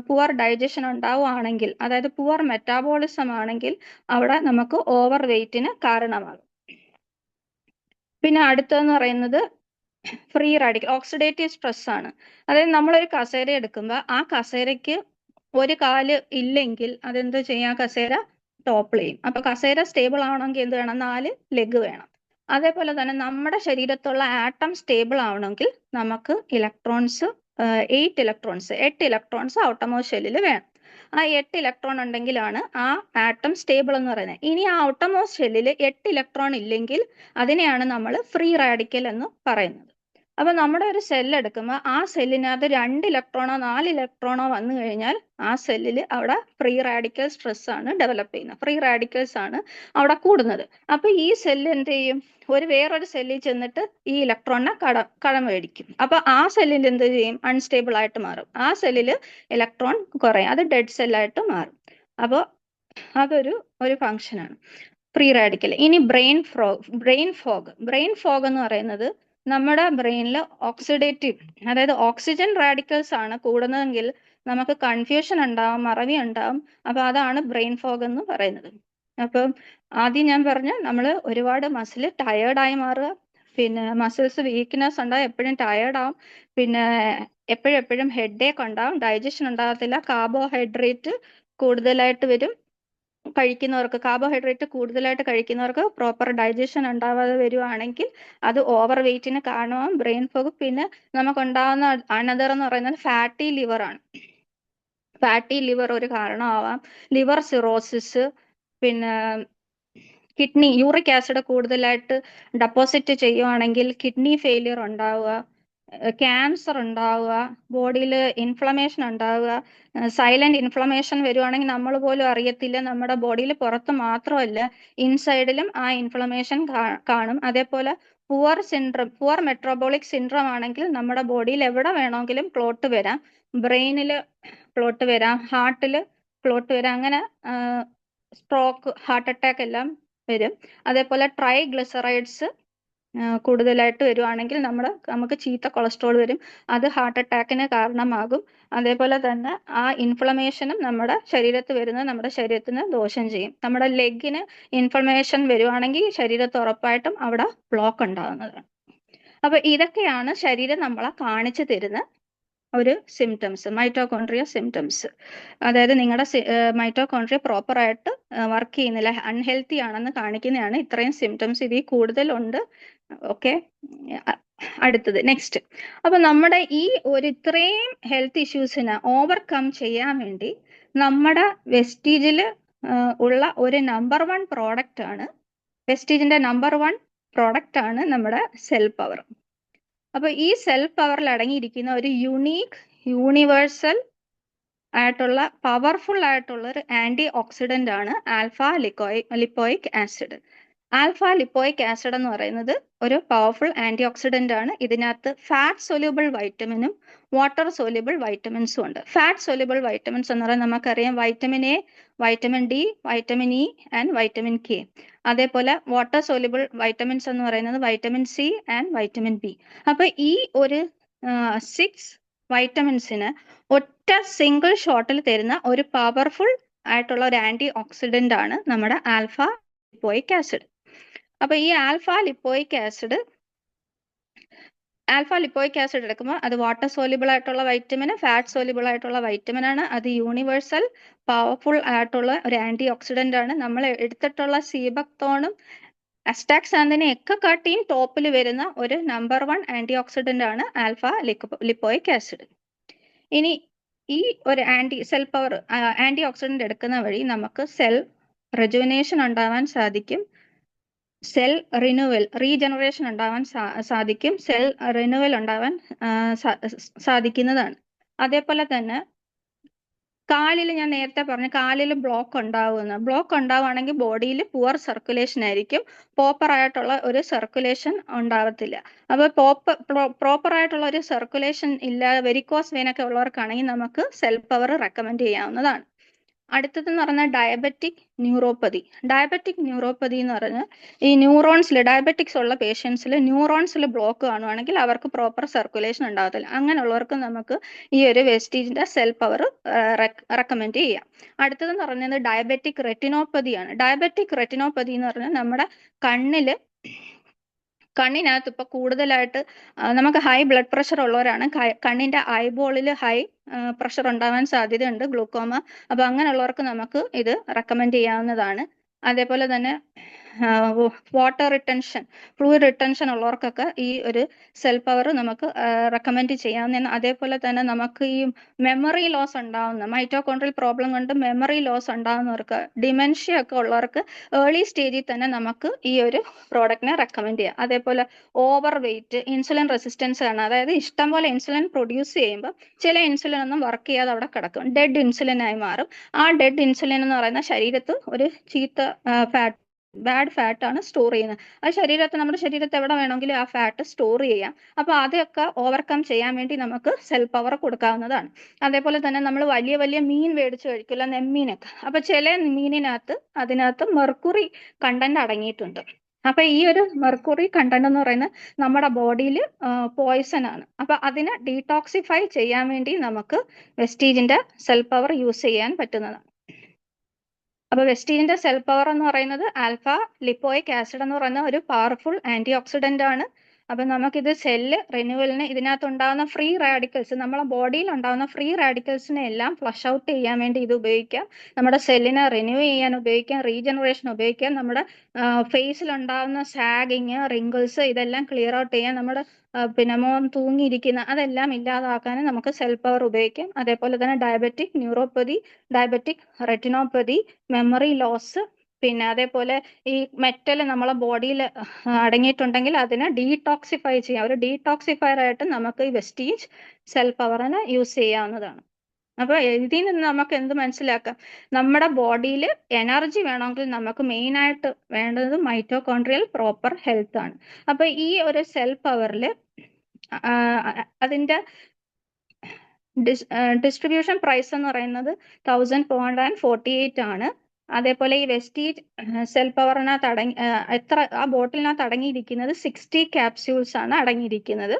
[SPEAKER 2] പുവർ ഡൈജഷൻ ഉണ്ടാവുകയാണെങ്കിൽ, അതായത് പുവർ മെറ്റാബോളിസം ആണെങ്കിൽ അവിടെ നമുക്ക് ഓവർ വെയിറ്റിന് കാരണമാകും. പിന്നെ അടുത്തതെന്ന് പറയുന്നത് ഫ്രീ റാഡിക്കൽ ഓക്സിഡേറ്റീവ് സ്ട്രെസ് ആണ്. അതായത് നമ്മളൊരു കസേര എടുക്കുമ്പോൾ ആ കസേരയ്ക്ക് ഒരു കാല് ഇല്ലെങ്കിൽ അതെന്ത് ചെയ്യാം, കസേര ടോപ്പിൾ ചെയ്യും. അപ്പൊ കസേര സ്റ്റേബിൾ ആവണമെങ്കിൽ എന്ത് വേണം, 4 ലെഗ് വേണം. അതേപോലെ തന്നെ നമ്മുടെ ശരീരത്തുള്ള ആറ്റം സ്റ്റേബിൾ ആവണമെങ്കിൽ നമുക്ക് 8 ഇലക്ട്രോൺസ് ഔട്ടർമോസ്റ്റ് ഷെല്ലിൽ വേണം. ആ 8 ഇലക്ട്രോൺ ഉണ്ടെങ്കിലാണ് ആ ആറ്റം സ്റ്റേബിൾ എന്ന് പറയുന്നത്. ഇനി ആ ഔട്ടർമോസ്റ്റ് ഷെല്ലിൽ 8 ഇലക്ട്രോൺ ഇല്ലെങ്കിൽ അതിനെയാണ് നമ്മൾ ഫ്രീ റാഡിക്കൽ എന്ന് പറയുന്നത്. അപ്പൊ നമ്മുടെ ഒരു സെല്ല് എടുക്കുമ്പോൾ ആ സെല്ലിനകത്ത് 2 ഇലക്ട്രോണോ 4 ഇലക്ട്രോണോ വന്നു കഴിഞ്ഞാൽ ആ സെല്ലിൽ അവിടെ ഫ്രീ റാഡിക്കൽ സ്ട്രെസ് ആണ് ഡെവലപ്പ് ചെയ്യുന്നത്. ഫ്രീ റാഡിക്കൽസ് ആണ് അവിടെ കൂടുന്നത്. അപ്പൊ ഈ സെല്ല് എന്ത് ചെയ്യും, വേറൊരു സെല്ലിൽ ചെന്നിട്ട് ഈ ഇലക്ട്രോണിനെ കടം മേടിക്കും. അപ്പൊ ആ സെല്ലിൽ എന്ത് ചെയ്യും, അൺസ്റ്റേബിൾ ആയിട്ട് മാറും. ആ സെല്ലിൽ ഇലക്ട്രോൺ കുറയും, അത് ഡെഡ് സെല്ലായിട്ട് മാറും. അപ്പോൾ അതൊരു ഫങ്ഷനാണ് ഫ്രീ റാഡിക്കൽ. ഇനി ബ്രെയിൻ ഫോഗ് എന്ന് പറയുന്നത് നമ്മുടെ ബ്രെയിനിൽ ഓക്സിഡേറ്റീവ്, അതായത് ഓക്സിജൻ റാഡിക്കൽസ് ആണ് കൂടുന്നതെങ്കിൽ നമുക്ക് കൺഫ്യൂഷൻ ഉണ്ടാവും, മറവി ഉണ്ടാവും. അപ്പൊ അതാണ് ബ്രെയിൻ ഫോഗ് എന്ന് പറയുന്നത്. അപ്പം ആദ്യം ഞാൻ പറഞ്ഞ നമ്മൾ ഒരുപാട് മസിൽ ടയേർഡായി മാറുക, പിന്നെ മസിൽസ് വീക്ക്നെസ് ഉണ്ടാവും, എപ്പോഴും ടയേർഡ് ആവും, പിന്നെ എപ്പോഴും ഹെഡേക്ക് ഉണ്ടാവും, ഡൈജഷൻ ഉണ്ടാകത്തില്ല, കാർബോഹൈഡ്രേറ്റ് കൂടുതലായിട്ട് വരും. കാർബോഹൈഡ്രേറ്റ് കൂടുതലായിട്ട് കഴിക്കുന്നവർക്ക് പ്രോപ്പർ ഡൈജഷൻ ഉണ്ടാവാതെ വരുവാണെങ്കിൽ അത് ഓവർ വെയിറ്റിന് കാരണമാവും, ബ്രെയിൻ ഫോഗ്. പിന്നെ നമുക്കുണ്ടാകുന്ന അനദർ എന്ന് പറയുന്നത് ഫാറ്റി ലിവർ ആണ്. ഫാറ്റി ലിവർ ഒരു കാരണമാവാം. ലിവർ സിറോസിസ്, പിന്നെ കിഡ്നി യൂറിക് ആസിഡ് കൂടുതലായിട്ട് ഡെപ്പോസിറ്റ് ചെയ്യുവാണെങ്കിൽ കിഡ്നി ഫെയിലിയർ ഉണ്ടാവുക, ക്യാൻസർ ഉണ്ടാവുക, ബോഡിയിൽ ഇൻഫ്ലമേഷൻ ഉണ്ടാവുക. സൈലന്റ് ഇൻഫ്ലമേഷൻ വരുവാണെങ്കിൽ നമ്മൾ പോലും അറിയത്തില്ല. നമ്മുടെ ബോഡിയിൽ പുറത്ത് മാത്രമല്ല ഇൻസൈഡിലും ആ ഇൻഫ്ലമേഷൻ കാണും. അതേപോലെ പുവർ മെട്രോബോളിക് സിൻഡ്രോം ആണെങ്കിൽ നമ്മുടെ ബോഡിയിൽ എവിടെ വേണമെങ്കിലും ക്ലോട്ട് വരാം. ബ്രെയിനിൽ ക്ലോട്ട് വരാം, ഹാർട്ടിൽ ക്ലോട്ട് വരാം, അങ്ങനെ സ്ട്രോക്ക്, ഹാർട്ട് അറ്റാക്ക് എല്ലാം വരും. അതേപോലെ ട്രൈഗ്ലിസറൈഡ്സ് കൂടുതലായിട്ട് വരുവാണെങ്കിൽ നമുക്ക് ചീത്ത കൊളസ്ട്രോൾ വരും, അത് ഹാർട്ട് അറ്റാക്കിന് കാരണമാകും. അതേപോലെ തന്നെ ആ ഇൻഫ്ലമേഷനും നമ്മുടെ ശരീരത്തിന് ദോഷം ചെയ്യും. നമ്മുടെ ലെഗിന് ഇൻഫ്ലമേഷൻ വരുവാണെങ്കിൽ ശരീരത്ത് ഉറപ്പായിട്ടും അവിടെ ബ്ലോക്ക് ഉണ്ടാകുന്നതാണ്. അപ്പൊ ഇതൊക്കെയാണ് ശരീരം നമ്മളെ കാണിച്ചു തരുന്ന ഒരു സിംറ്റംസ്, മൈറ്റോകോൺട്രിയ സിംറ്റംസ്. അതായത് നിങ്ങളുടെ മൈറ്റോകോൺട്രിയ പ്രോപ്പർ ആയിട്ട് വർക്ക് ചെയ്യുന്നില്ല, അൺഹെൽത്തി ആണെന്ന് കാണിക്കുന്നതാണ് ഇത്രയും സിംറ്റംസ്. ഇതിൽ കൂടുതലുണ്ട്. ഓക്കെ, അടുത്തത് നെക്സ്റ്റ്. അപ്പൊ നമ്മുടെ ഈ ഇത്രയും ഹെൽത്ത് ഇഷ്യൂസിനെ ഓവർകം ചെയ്യാൻ വേണ്ടി നമ്മുടെ വെസ്റ്റീജിൽ ഉള്ള ഒരു നമ്പർ 1 പ്രോഡക്റ്റ് ആണ്, വെസ്റ്റീജിന്റെ നമ്പർ 1 പ്രോഡക്റ്റ് ആണ് നമ്മുടെ സെൽ പവർ. അപ്പൊ ഈ സെൽ പവറിൽ അടങ്ങിയിരിക്കുന്ന ഒരു യൂണിവേഴ്സൽ ആയിട്ടുള്ള പവർഫുൾ ആയിട്ടുള്ള ഒരു ആന്റി ഓക്സിഡന്റ് ആണ് alpha lipoic acid. Alpha lipoic acid എന്ന് പറയുന്നത് ഒരു പവർഫുൾ ആന്റി ഓക്സിഡന്റ് ആണ്. ഇതിനകത്ത് ഫാറ്റ് സൊല്യൂബിൾ വൈറ്റമിനും വാട്ടർ സൊല്യൂബിൾ വൈറ്റമിൻസും ഉണ്ട്. ഫാറ്റ് സൊല്യൂബിൾ വൈറ്റമിൻസ് എന്ന് പറയുന്നത് നമുക്കറിയാം vitamin A, vitamin D, vitamin E and vitamin K. അതേപോലെ വാട്ടർ സൊല്യൂബിൾ വൈറ്റമിൻസ് എന്ന് പറയുന്നത് vitamin C and vitamin B. അപ്പൊ ഈ ഒരു 6 വൈറ്റമിൻസിന് ഒറ്റ സിംഗിൾ ഷോട്ടിൽ തരുന്ന ഒരു പവർഫുൾ ആയിട്ടുള്ള ഒരു ആന്റി ഓക്സിഡന്റ് ആണ് നമ്മുടെ ആൽഫ ലിപ്പോയിക് ആസിഡ്. അപ്പൊ ഈ ആൽഫ ലിപ്പോയിക് ആസിഡ് എടുക്കുമ്പോൾ അത് വാട്ടർ സോല്യൂബിൾ ആയിട്ടുള്ള വൈറ്റമിൻ, ഫാറ്റ് സോല്യൂബിൾ ആയിട്ടുള്ള വൈറ്റമിൻ ആണ്. അത് യൂണിവേഴ്സൽ പവർഫുൾ ആയിട്ടുള്ള ഒരു ആന്റി ഓക്സിഡന്റ് ആണ്. നമ്മൾ എടുത്തിട്ടുള്ള സീബക്തോണും അസ്റ്റാക്സാന്തിനെ ഒക്കെ കാട്ടിയും ടോപ്പിൽ വരുന്ന ഒരു നമ്പർ 1 ആന്റി ഓക്സിഡന്റ് ആണ് ആൽഫ ലിപ്പോയിക് ആസിഡ്. ഇനി ഈ ഒരു സെൽ പവർ ആന്റി ഓക്സിഡന്റ് എടുക്കുന്ന വഴി നമുക്ക് സെൽ റെജുവിനേഷൻ ഉണ്ടാവാൻ സാധിക്കും, സെൽ റിന്യൂവൽ റീജനറേഷൻ ഉണ്ടാവാൻ സാധിക്കും, സെൽ റിന്യൂവൽ ഉണ്ടാവാൻ സാധിക്കുന്നതാണ്. അതേപോലെ തന്നെ കാലിൽ ഞാൻ നേരത്തെ പറഞ്ഞു കാലിൽ ബ്ലോക്ക് ഉണ്ടാവുകയാണെങ്കിൽ ബോഡിയിൽ പുവർ സർക്കുലേഷൻ ആയിരിക്കും, പ്രോപ്പർ ആയിട്ടുള്ള ഒരു സർക്കുലേഷൻ ഉണ്ടാവത്തില്ല. അപ്പോൾ പ്രോപ്പർ ആയിട്ടുള്ള ഒരു സർക്കുലേഷൻ ഇല്ലാതെ വെരിക്കോസ് വെയിനൊക്കെ ഉള്ളവർക്കാണെങ്കിൽ നമുക്ക് സെൽ പവർ റെക്കമെൻഡ് ചെയ്യാവുന്നതാണ്. അടുത്തതെന്ന് പറഞ്ഞാൽ ഡയബറ്റിക് ന്യൂറോപ്പതി. ഡയബറ്റിക് ന്യൂറോപ്പതി എന്ന് പറഞ്ഞാൽ ഈ ന്യൂറോൺസിൽ ഡയബറ്റിക്സ് ഉള്ള പേഷ്യൻസിൽ ന്യൂറോൺസിൽ ബ്ലോക്ക് കാണുവാണെങ്കിൽ അവർക്ക് പ്രോപ്പർ സർക്കുലേഷൻ ഉണ്ടാകത്തില്ല. അങ്ങനെയുള്ളവർക്ക് നമുക്ക് ഈ ഒരു വെസ്റ്റീജിന്റെ സെൽ പവർ റെക്കമെൻഡ് ചെയ്യാം. അടുത്തതെന്ന് പറഞ്ഞത് ഡയബറ്റിക് റെറ്റിനോപ്പതിയാണ്. ഡയബറ്റിക് റെറ്റിനോപ്പതി എന്ന് പറഞ്ഞാൽ നമ്മുടെ കണ്ണിനകത്ത് ഇപ്പൊ കൂടുതലായിട്ട് നമുക്ക് ഹൈ ബ്ലഡ് പ്രഷർ ഉള്ളവരാണ് കണ്ണിന്റെ ഐബോളിൽ ഹൈ പ്രഷർ ഉണ്ടാവാൻ സാധ്യതയുണ്ട്, ഗ്ലൂക്കോമ. അപ്പൊ അങ്ങനെയുള്ളവർക്ക് നമുക്ക് ഇത് റെക്കമെൻഡ് ചെയ്യാവുന്നതാണ്. അതേപോലെ തന്നെ വാട്ടർ റിട്ടൻഷൻ, ഫ്ലൂയിഡ് റിട്ടൻഷൻ ഉള്ളവർക്കൊക്കെ ഈ ഒരു സെൽ പവർ നമുക്ക് റെക്കമെൻഡ് ചെയ്യാവുന്ന. അതേപോലെ തന്നെ നമുക്ക് ഈ മെമ്മറി ലോസ് ഉണ്ടാവുന്ന മൈറ്റോകോൺട്രിയൽ പ്രോബ്ലം കൊണ്ട് മെമ്മറി ലോസ് ഉണ്ടാവുന്നവർക്ക്, ഡിമെൻഷ്യ ഒക്കെ ഉള്ളവർക്ക് ഏർലി സ്റ്റേജിൽ തന്നെ നമുക്ക് ഈ ഒരു പ്രോഡക്റ്റിനെ റെക്കമെൻഡ് ചെയ്യാം. അതേപോലെ ഓവർ വെയിറ്റ്, ഇൻസുലിൻ റെസിസ്റ്റൻസ് ആണ്, അതായത് ഇഷ്ടം പോലെ ഇൻസുലിൻ പ്രൊഡ്യൂസ് ചെയ്യുമ്പോൾ ചില ഇൻസുലിൻ ഒന്നും വർക്ക് ചെയ്യാതെ അവിടെ കിടക്കും, ഡെഡ് ഇൻസുലിനായി മാറും. ആ ഡെഡ് ഇൻസുലിൻ എന്ന് പറയുന്ന ശരീരത്ത് ഒരു ചീത്ത ബാഡ് ഫാറ്റ് ആണ് സ്റ്റോർ ചെയ്യുന്നത്. അത് നമ്മുടെ ശരീരത്ത് എവിടെ വേണമെങ്കിലും ആ ഫാറ്റ് സ്റ്റോർ ചെയ്യാം. അപ്പൊ അതൊക്കെ ഓവർകം ചെയ്യാൻ വേണ്ടി നമുക്ക് സെൽ പവർ കൊടുക്കാവുന്നതാണ്. അതേപോലെ തന്നെ നമ്മൾ വലിയ വലിയ മീൻ മേടിച്ച് കഴിക്കില്ല, നെമ്മീനൊക്കെ. അപ്പൊ ചില അതിനകത്ത് മെർക്കുറി കണ്ടന്റ് അടങ്ങിയിട്ടുണ്ട്. അപ്പൊ ഈ ഒരു മെർക്കുറി കണ്ടന്റ് എന്ന് പറയുന്നത് നമ്മുടെ ബോഡിയിൽ പോയിസൺ ആണ്. അപ്പൊ അതിനെ ഡീടോക്സിഫൈ ചെയ്യാൻ വേണ്ടി നമുക്ക് വെസ്റ്റീജിന്റെ സെൽ പവർ യൂസ് ചെയ്യാൻ പറ്റുന്നതാണ്. അപ്പൊ വെസ്റ്റീജിന്റെ സെൽ പവർ എന്ന് പറയുന്നത് ആൽഫ ലിപ്പോയിക് ആസിഡ് എന്ന് പറയുന്ന ഒരു പവർഫുൾ ആന്റി ഓക്സിഡന്റ് ആണ്. അപ്പൊ നമുക്കിത് സെല്ല് റിന്യൂവലിന് ഇതിനകത്ത് ഉണ്ടാകുന്ന ഫ്രീ റാഡിക്കൽസ്, നമ്മളെ ബോഡിയിൽ ഉണ്ടാകുന്ന ഫ്രീ റാഡിക്കൽസിനെ എല്ലാം ഫ്ലഷ് ഔട്ട് ചെയ്യാൻ വേണ്ടി ഇത് ഉപയോഗിക്കാം. നമ്മുടെ സെല്ലിനെ റിന്യൂ ചെയ്യാൻ ഉപയോഗിക്കാം, റീജനറേഷൻ ഉപയോഗിക്കാം, നമ്മുടെ ഫേസിൽ ഉണ്ടാകുന്ന സാഗിങ്, റിങ്കിൾസ് ഇതെല്ലാം ക്ലിയർ ഔട്ട് ചെയ്യാൻ, നമ്മുടെ പിന്നെ മോൻ തൂങ്ങിയിരിക്കുന്ന അതെല്ലാം ഇല്ലാതാക്കാനും നമുക്ക് സെൽ പവർ ഉപയോഗിക്കാം. അതേപോലെ തന്നെ diabetic neuropathy, diabetic retinopathy, memory loss, പിന്നെ അതേപോലെ ഈ മെറ്റൽ നമ്മളെ ബോഡിയിൽ അടങ്ങിയിട്ടുണ്ടെങ്കിൽ അതിനെ ഡീടോക്സിഫൈ ചെയ്യാം. ഒരു ഡീടോക്സിഫയർ ആയിട്ട് നമുക്ക് ഈ വെസ്റ്റീജ് സെൽ പവറിനെ യൂസ് ചെയ്യാവുന്നതാണ്. അപ്പൊ ഇതിൽ നിന്ന് നമുക്ക് എന്ത് മനസ്സിലാക്കാം? നമ്മുടെ ബോഡിയിൽ എനർജി വേണമെങ്കിൽ നമുക്ക് മെയിൻ ആയിട്ട് വേണ്ടത് മൈറ്റോകോൺട്രിയൽ പ്രോപ്പർ ഹെൽത്ത് ആണ്. അപ്പൊ ഈ ഒരു സെൽ പവറിൽ അതിന്റെ ഡിസ്ട്രിബ്യൂഷൻ പ്രൈസ് എന്ന് പറയുന്നത് 1448 ആണ്. അതേപോലെ ഈ വെസ്റ്റീജ് സെൽ പവറിനകത്ത് ആ ബോട്ടിലിനകത്ത് അടങ്ങിയിരിക്കുന്നത് 60 ക്യാപ്സ്യൂൾസ് ആണ് അടങ്ങിയിരിക്കുന്നത്.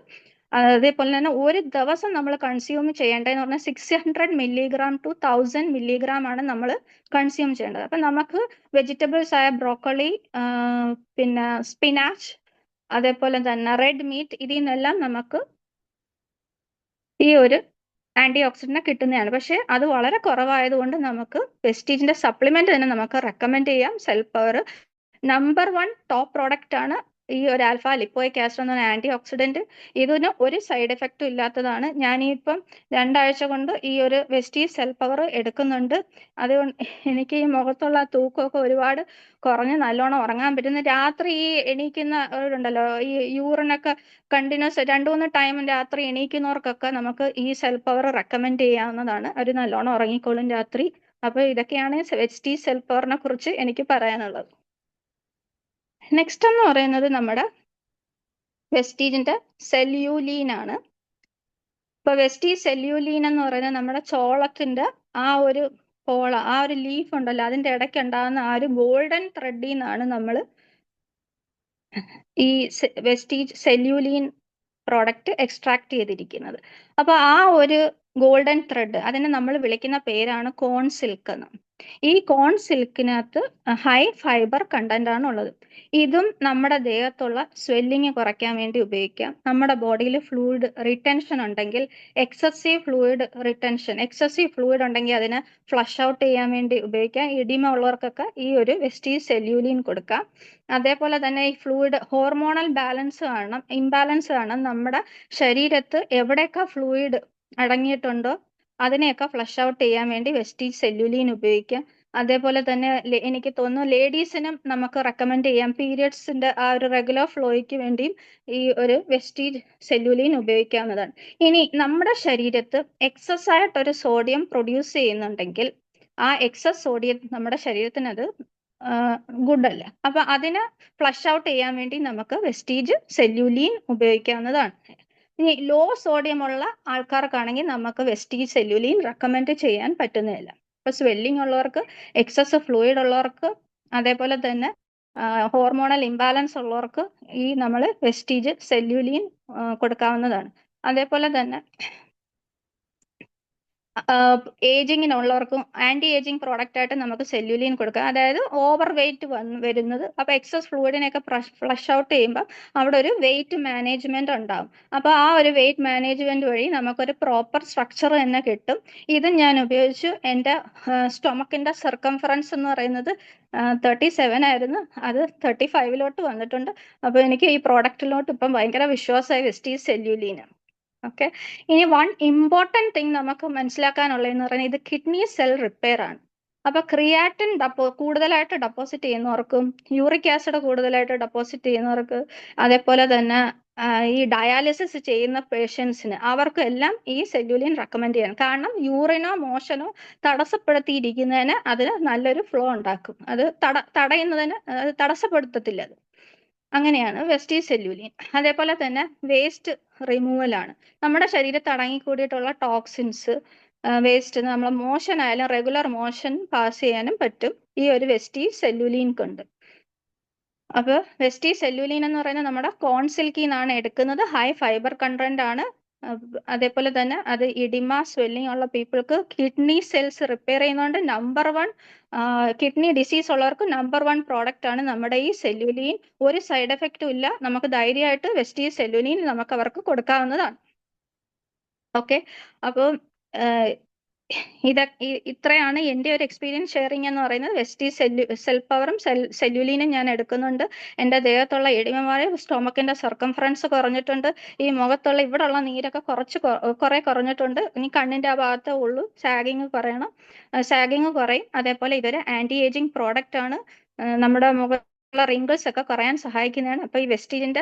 [SPEAKER 2] അതേപോലെ തന്നെ ഒരു ദിവസം നമ്മൾ കൺസ്യൂം ചെയ്യേണ്ടതെന്ന് പറഞ്ഞാൽ 600 മില്ലിഗ്രാം ടു 1000 മില്ലിഗ്രാം ആണ് നമ്മൾ കൺസ്യൂം ചെയ്യേണ്ടത്. അപ്പൊ നമുക്ക് വെജിറ്റബിൾസ് ആയ ബ്രോക്കോളി, പിന്നെ സ്പിനാച്ച്, അതേപോലെ തന്നെ റെഡ് മീറ്റ്, ഇതിൽ നിന്നെല്ലാം നമുക്ക് ഈ ഒരു ആന്റി ഓക്സിഡന്റിനെ കിട്ടുന്നതാണ്. പക്ഷെ അത് വളരെ കുറവായതുകൊണ്ട് നമുക്ക് വെസ്റ്റീജിന്റെ സപ്ലിമെന്റ് തന്നെ നമുക്ക് റെക്കമെൻഡ് ചെയ്യാം. Cell power number 1 top product ആണ് ഈ ഒരു ആൽഫ ലിപ്പോയിക് ആസിഡ് എന്ന ആന്റി ഓക്സിഡന്റ്. ഇതിന് ഒരു സൈഡ് എഫക്റ്റും ഇല്ലാത്തതാണ്. ഞാനിപ്പം 2 ആഴ്ച കൊണ്ട് ഈ ഒരു വെസ്റ്റീജ് സെൽ പവർ എടുക്കുന്നുണ്ട്. അതുകൊണ്ട് എനിക്ക് ഈ മുഖത്തുള്ള തൂക്കമൊക്കെ ഒരുപാട് കുറഞ്ഞ് നല്ലോണം ഉറങ്ങാൻ പറ്റുന്നു. രാത്രി ഈ എണീക്കുന്നവരുണ്ടല്ലോ, ഈ യൂറിനൊക്കെ കണ്ടിന്യൂസ് 2-3 ടൈം രാത്രി എണീക്കുന്നവർക്കൊക്കെ നമുക്ക് ഈ സെൽ പവർ റെക്കമെൻഡ് ചെയ്യാവുന്നതാണ്. അവർ നല്ലോണം ഉറങ്ങിക്കോളും രാത്രി. അപ്പൊ ഇതൊക്കെയാണ് വെസ്റ്റീജ് സെൽ പവറിനെ കുറിച്ച് എനിക്ക് പറയാനുള്ളത്. നെക്സ്റ്റ് എന്ന് പറയുന്നത് നമ്മുടെ വെസ്റ്റീജിന്റെ സെല്യൂലീൻ ആണ്. ഇപ്പൊ വെസ്റ്റീജ് സെല്യൂലീൻ എന്ന് പറയുന്നത് നമ്മുടെ ചോളത്തിന്റെ ആ ഒരു ആ ഒരു ലീഫ് ഉണ്ടല്ലോ, അതിന്റെ ഇടയ്ക്ക് ഉണ്ടാകുന്ന ആ ഒരു ഗോൾഡൻ ത്രെഡിൽ നിന്നാണ് നമ്മൾ ഈ വെസ്റ്റീജ് സെല്യൂലീൻ പ്രോഡക്റ്റ് എക്സ്ട്രാക്ട് ചെയ്തിരിക്കുന്നത്. അപ്പൊ ആ ഒരു ഗോൾഡൻ ത്രെഡ്, അതിനെ നമ്മൾ വിളിക്കുന്ന പേരാണ് കോൺ സിൽക്ക് എന്ന്. ഈ കോൺ സിൽക്കിനകത്ത് ഹൈ ഫൈബർ കണ്ടന്റ് ആണ് ഉള്ളത്. ഇതും നമ്മുടെ ദേഹത്തുള്ള സ്വെല്ലിങ് കുറയ്ക്കാൻ വേണ്ടി ഉപയോഗിക്കാം. നമ്മുടെ ബോഡിയിൽ ഫ്ലൂയിഡ് റിട്ടൻഷൻ ഉണ്ടെങ്കിൽ, എക്സസീവ് ഫ്ലൂയിഡ് ഉണ്ടെങ്കിൽ അതിനെ ഫ്ലഷ് ഔട്ട് ചെയ്യാൻ വേണ്ടി ഉപയോഗിക്കാം. ഇഡിമ ഉള്ളവർക്കൊക്കെ ഈ ഒരു വെസ്റ്റീജ് സെല്യൂലിൻ കൊടുക്കാം. അതേപോലെ തന്നെ ഈ ഫ്ലൂയിഡ് ഹോർമോണൽ ഇംബാലൻസ് കാണാം. നമ്മുടെ ശരീരത്ത് എവിടെയൊക്കെ ഫ്ലൂയിഡ് അടങ്ങിയിട്ടുണ്ടോ അതിനെയൊക്കെ ഫ്ലഷ് ഔട്ട് ചെയ്യാൻ വേണ്ടി വെസ്റ്റീജ് സെല്ലുലീൻ ഉപയോഗിക്കാം. അതേപോലെ തന്നെ എനിക്ക് തോന്നുന്നു ലേഡീസിനും നമുക്ക് റെക്കമെൻഡ് ചെയ്യാം. പീരിയഡ്സിന്റെ ആ ഒരു റെഗുലർ ഫ്ലോയ്ക്ക് വേണ്ടിയും ഈ ഒരു വെസ്റ്റീജ് സെല്ലുലീൻ ഉപയോഗിക്കാവുന്നതാണ്. ഇനി നമ്മുടെ ശരീരത്ത് എക്സസ് ആയിട്ട് ഒരു സോഡിയം പ്രൊഡ്യൂസ് ചെയ്യുന്നുണ്ടെങ്കിൽ ആ എക്സസ് സോഡിയം നമ്മുടെ ശരീരത്തിനത് ഗുഡ് അല്ല. അപ്പൊ അതിനെ ഫ്ലഷ് ഔട്ട് ചെയ്യാൻ വേണ്ടി നമുക്ക് വെസ്റ്റീജ് സെല്ലുലീൻ ഉപയോഗിക്കാവുന്നതാണ്. ഇനി ലോ സോഡിയം ഉള്ള ആൾക്കാർക്കാണെങ്കിൽ നമുക്ക് വെസ്റ്റീജ് സെല്ലുലീൻ റെക്കമെൻഡ് ചെയ്യാൻ പറ്റുന്നതല്ല. ഇപ്പൊ സ്വെല്ലിംഗ് ഉള്ളവർക്ക്, എക്സസ് ഫ്ലൂയിഡ് ഉള്ളവർക്ക്, അതേപോലെ തന്നെ ഹോർമോണൽ ഇംബാലൻസ് ഉള്ളവർക്ക് ഈ നമ്മൾ വെസ്റ്റീജ് സെല്ലുലീൻ കൊടുക്കാവുന്നതാണ്. അതേപോലെ തന്നെ ഏജിങ്ങിനുള്ളവർക്കും ആന്റി ഏജിങ് പ്രോഡക്റ്റ് ആയിട്ട് നമുക്ക് സെല്ലുലീൻ കൊടുക്കാം. അതായത് ഓവർ വെയിറ്റ് വരുന്നത്, അപ്പൊ എക്സസ് ഫ്ലൂയിഡിനെയൊക്കെ ഫ്ലഷ് ഔട്ട് ചെയ്യുമ്പോൾ അവിടെ ഒരു വെയിറ്റ് മാനേജ്മെന്റ് ഉണ്ടാവും. അപ്പൊ ആ ഒരു വെയിറ്റ് മാനേജ്മെന്റ് വഴി നമുക്കൊരു പ്രോപ്പർ സ്ട്രക്ചർ തന്നെ കിട്ടും. ഇത് ഞാൻ ഉപയോഗിച്ചു. എൻ്റെ സ്റ്റൊമക്കിന്റെ സർക്കംഫറൻസ് എന്ന് പറയുന്നത് 37 ആയിരുന്നു, അത് 35 വന്നിട്ടുണ്ട്. അപ്പൊ എനിക്ക് ഈ പ്രോഡക്റ്റിലോട്ട് ഇപ്പം ഭയങ്കര വിശ്വാസമായി വെസ്റ്റീജ് സെല്ലുലീന്. ഓക്കെ. ഇനി വൺ ഇമ്പോർട്ടൻറ്റ് തിങ് നമുക്ക് മനസ്സിലാക്കാനുള്ളതെന്ന് പറഞ്ഞാൽ ഇത് കിഡ്നി സെൽ റിപ്പയർ ആണ്. അപ്പൊ ക്രിയാറ്റിൻ കൂടുതലായിട്ട് ഡെപ്പോസിറ്റ് ചെയ്യുന്നവർക്കും, യൂറിക് ആസിഡ് കൂടുതലായിട്ട് ഡെപ്പോസിറ്റ് ചെയ്യുന്നവർക്ക്, അതേപോലെ തന്നെ ഈ ഡയാലിസിസ് ചെയ്യുന്ന പേഷ്യൻസിന് അവർക്കും എല്ലാം ഈ സെല്ലുലിൻ റെക്കമെൻഡ് ചെയ്യണം. കാരണം യൂറിനോ മോഷനോ തടസ്സപ്പെടുത്തിയിരിക്കുന്നതിന് അതിന് നല്ലൊരു ഫ്ലോ ഉണ്ടാക്കും. അത് തടയുന്നതിന് അത് തടസ്സപ്പെടുത്തത്തില്ല. അത് അങ്ങനെയാണ് വെസ്റ്റീജ് സെല്ലുലിൻ. അതേപോലെ തന്നെ വേസ്റ്റ് റിമൂവൽ ആണ്. നമ്മുടെ ശരീരത്ത് അടങ്ങിക്കൂടിയിട്ടുള്ള ടോക്സിൻസ്, വേസ്റ്റ് നമ്മൾ മോഷൻ ആയാലും റെഗുലർ മോഷൻ പാസ് ചെയ്യാനും പറ്റും ഈ ഒരു വെസ്റ്റീജ് സെല്ലുലിൻ കൊണ്ട്. അപ്പോൾ വെസ്റ്റീജ് സെല്ലുലിൻ എന്ന് പറയുന്നത് നമ്മുടെ കോൺ സിൽക്കിൽ നിന്നാണ് എടുക്കുന്നത്. ഹൈ ഫൈബർ കണ്ടന്റ് ആണ്. അതേപോലെ തന്നെ അത് ഇഡിമ സ്വെല്ലിംഗ് ഉള്ള പീപ്പിൾക്ക് കിഡ്നി സെൽസ് റിപ്പയർ ചെയ്യുന്നതുകൊണ്ട് നമ്പർ 1 കിഡ്നി ഡിസീസ് ഉള്ളവർക്ക് നമ്പർ 1 പ്രോഡക്റ്റ് ആണ് നമ്മുടെ ഈ സെല്ലുലിൻ. ഒരു സൈഡ് എഫക്റ്റും ഇല്ല. നമുക്ക് ധൈര്യമായിട്ട് വെസ്റ്റീജ് സെല്ലുലിൻ നമുക്ക് അവർക്ക് കൊടുക്കാവുന്നതാണ്. ഓക്കെ. അപ്പോൾ ഇത്രയാണ് എൻ്റെ ഒരു എക്സ്പീരിയൻസ് ഷെയറിംഗ് എന്ന് പറയുന്നത്. വെസ്റ്റീജ് സെൽ പവറും സെല്ലുലീനും ഞാൻ എടുക്കുന്നുണ്ട്. എൻ്റെ ദേഹത്തുള്ള എഡിമമാരെ, സ്റ്റൊമക്കിന്റെ സർക്കംഫറൻസ് കുറഞ്ഞിട്ടുണ്ട്. ഈ മുഖത്തുള്ള ഇവിടെയുള്ള നീരൊക്കെ കുറെ കുറഞ്ഞിട്ടുണ്ട്. ഇനി കണ്ണിന്റെ ആ ഭാഗത്തേ ഉള്ളൂ സാഗിങ് കുറയും. അതേപോലെ ഇതൊരു ആന്റി ഏജിങ് പ്രോഡക്റ്റ് ആണ്. നമ്മുടെ മുഖത്തുള്ള റിങ്കിൾസ് ഒക്കെ കുറയാൻ സഹായിക്കുന്നതാണ്. അപ്പൊ ഈ വെസ്റ്റീജിന്റെ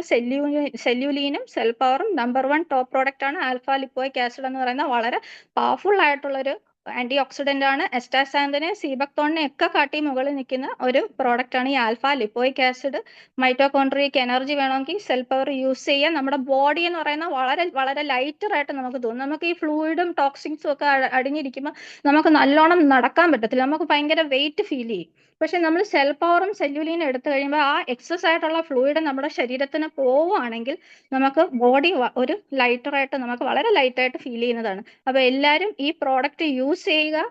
[SPEAKER 2] സെല്ലുലീനും സെൽ പവറും നമ്പർ 1 ടോപ്പ് പ്രോഡക്റ്റ് ആണ്. ആൽഫ ലിപ്പോയിക് ആസിഡ് എന്ന് പറയുന്ന വളരെ പവർഫുൾ ആയിട്ടുള്ളൊരു ആന്റി ഓക്സിഡന്റ് ആണ്. എസ്റ്റാസാന്തിനെ, സീബക്തോണിനെ ഒക്കെ കാട്ടി മുകളിൽ നിൽക്കുന്ന ഒരു പ്രോഡക്റ്റ് ആണ് ഈ ആൽഫ ലിപ്പോയിക് ആസിഡ്. മൈറ്റോകോൺട്രിയക്ക് എനർജി വേണമെങ്കിൽ സെൽ പവർ യൂസ് ചെയ്യാം. നമ്മുടെ ബോഡി എന്ന് പറയുന്ന വളരെ വളരെ ലൈറ്റർ ആയിട്ട് നമുക്ക് തോന്നും. നമുക്ക് ഈ ഫ്ലൂയിഡും ടോക്സിൻസും ഒക്കെ അടിഞ്ഞിരിക്കുമ്പോൾ നമുക്ക് നല്ലോണം നടക്കാൻ പറ്റത്തില്ല. നമുക്ക് ഭയങ്കര വെയിറ്റ് ഫീൽ ചെയ്യും. പക്ഷെ നമ്മൾ സെൽ പവറും സെല്ലുലീനും എടുത്തു കഴിയുമ്പോൾ ആ എക്സസ് ആയിട്ടുള്ള ഫ്ലൂയിഡ് നമ്മുടെ ശരീരത്തിന് പോവുകയാണെങ്കിൽ നമുക്ക് ബോഡി ഒരു ലൈറ്ററായിട്ട്, നമുക്ക് വളരെ ലൈറ്റായിട്ട് ഫീൽ ചെയ്യുന്നതാണ്. അപ്പൊ എല്ലാവരും ഈ പ്രോഡക്റ്റ് യൂസ് ചെയ്യുക.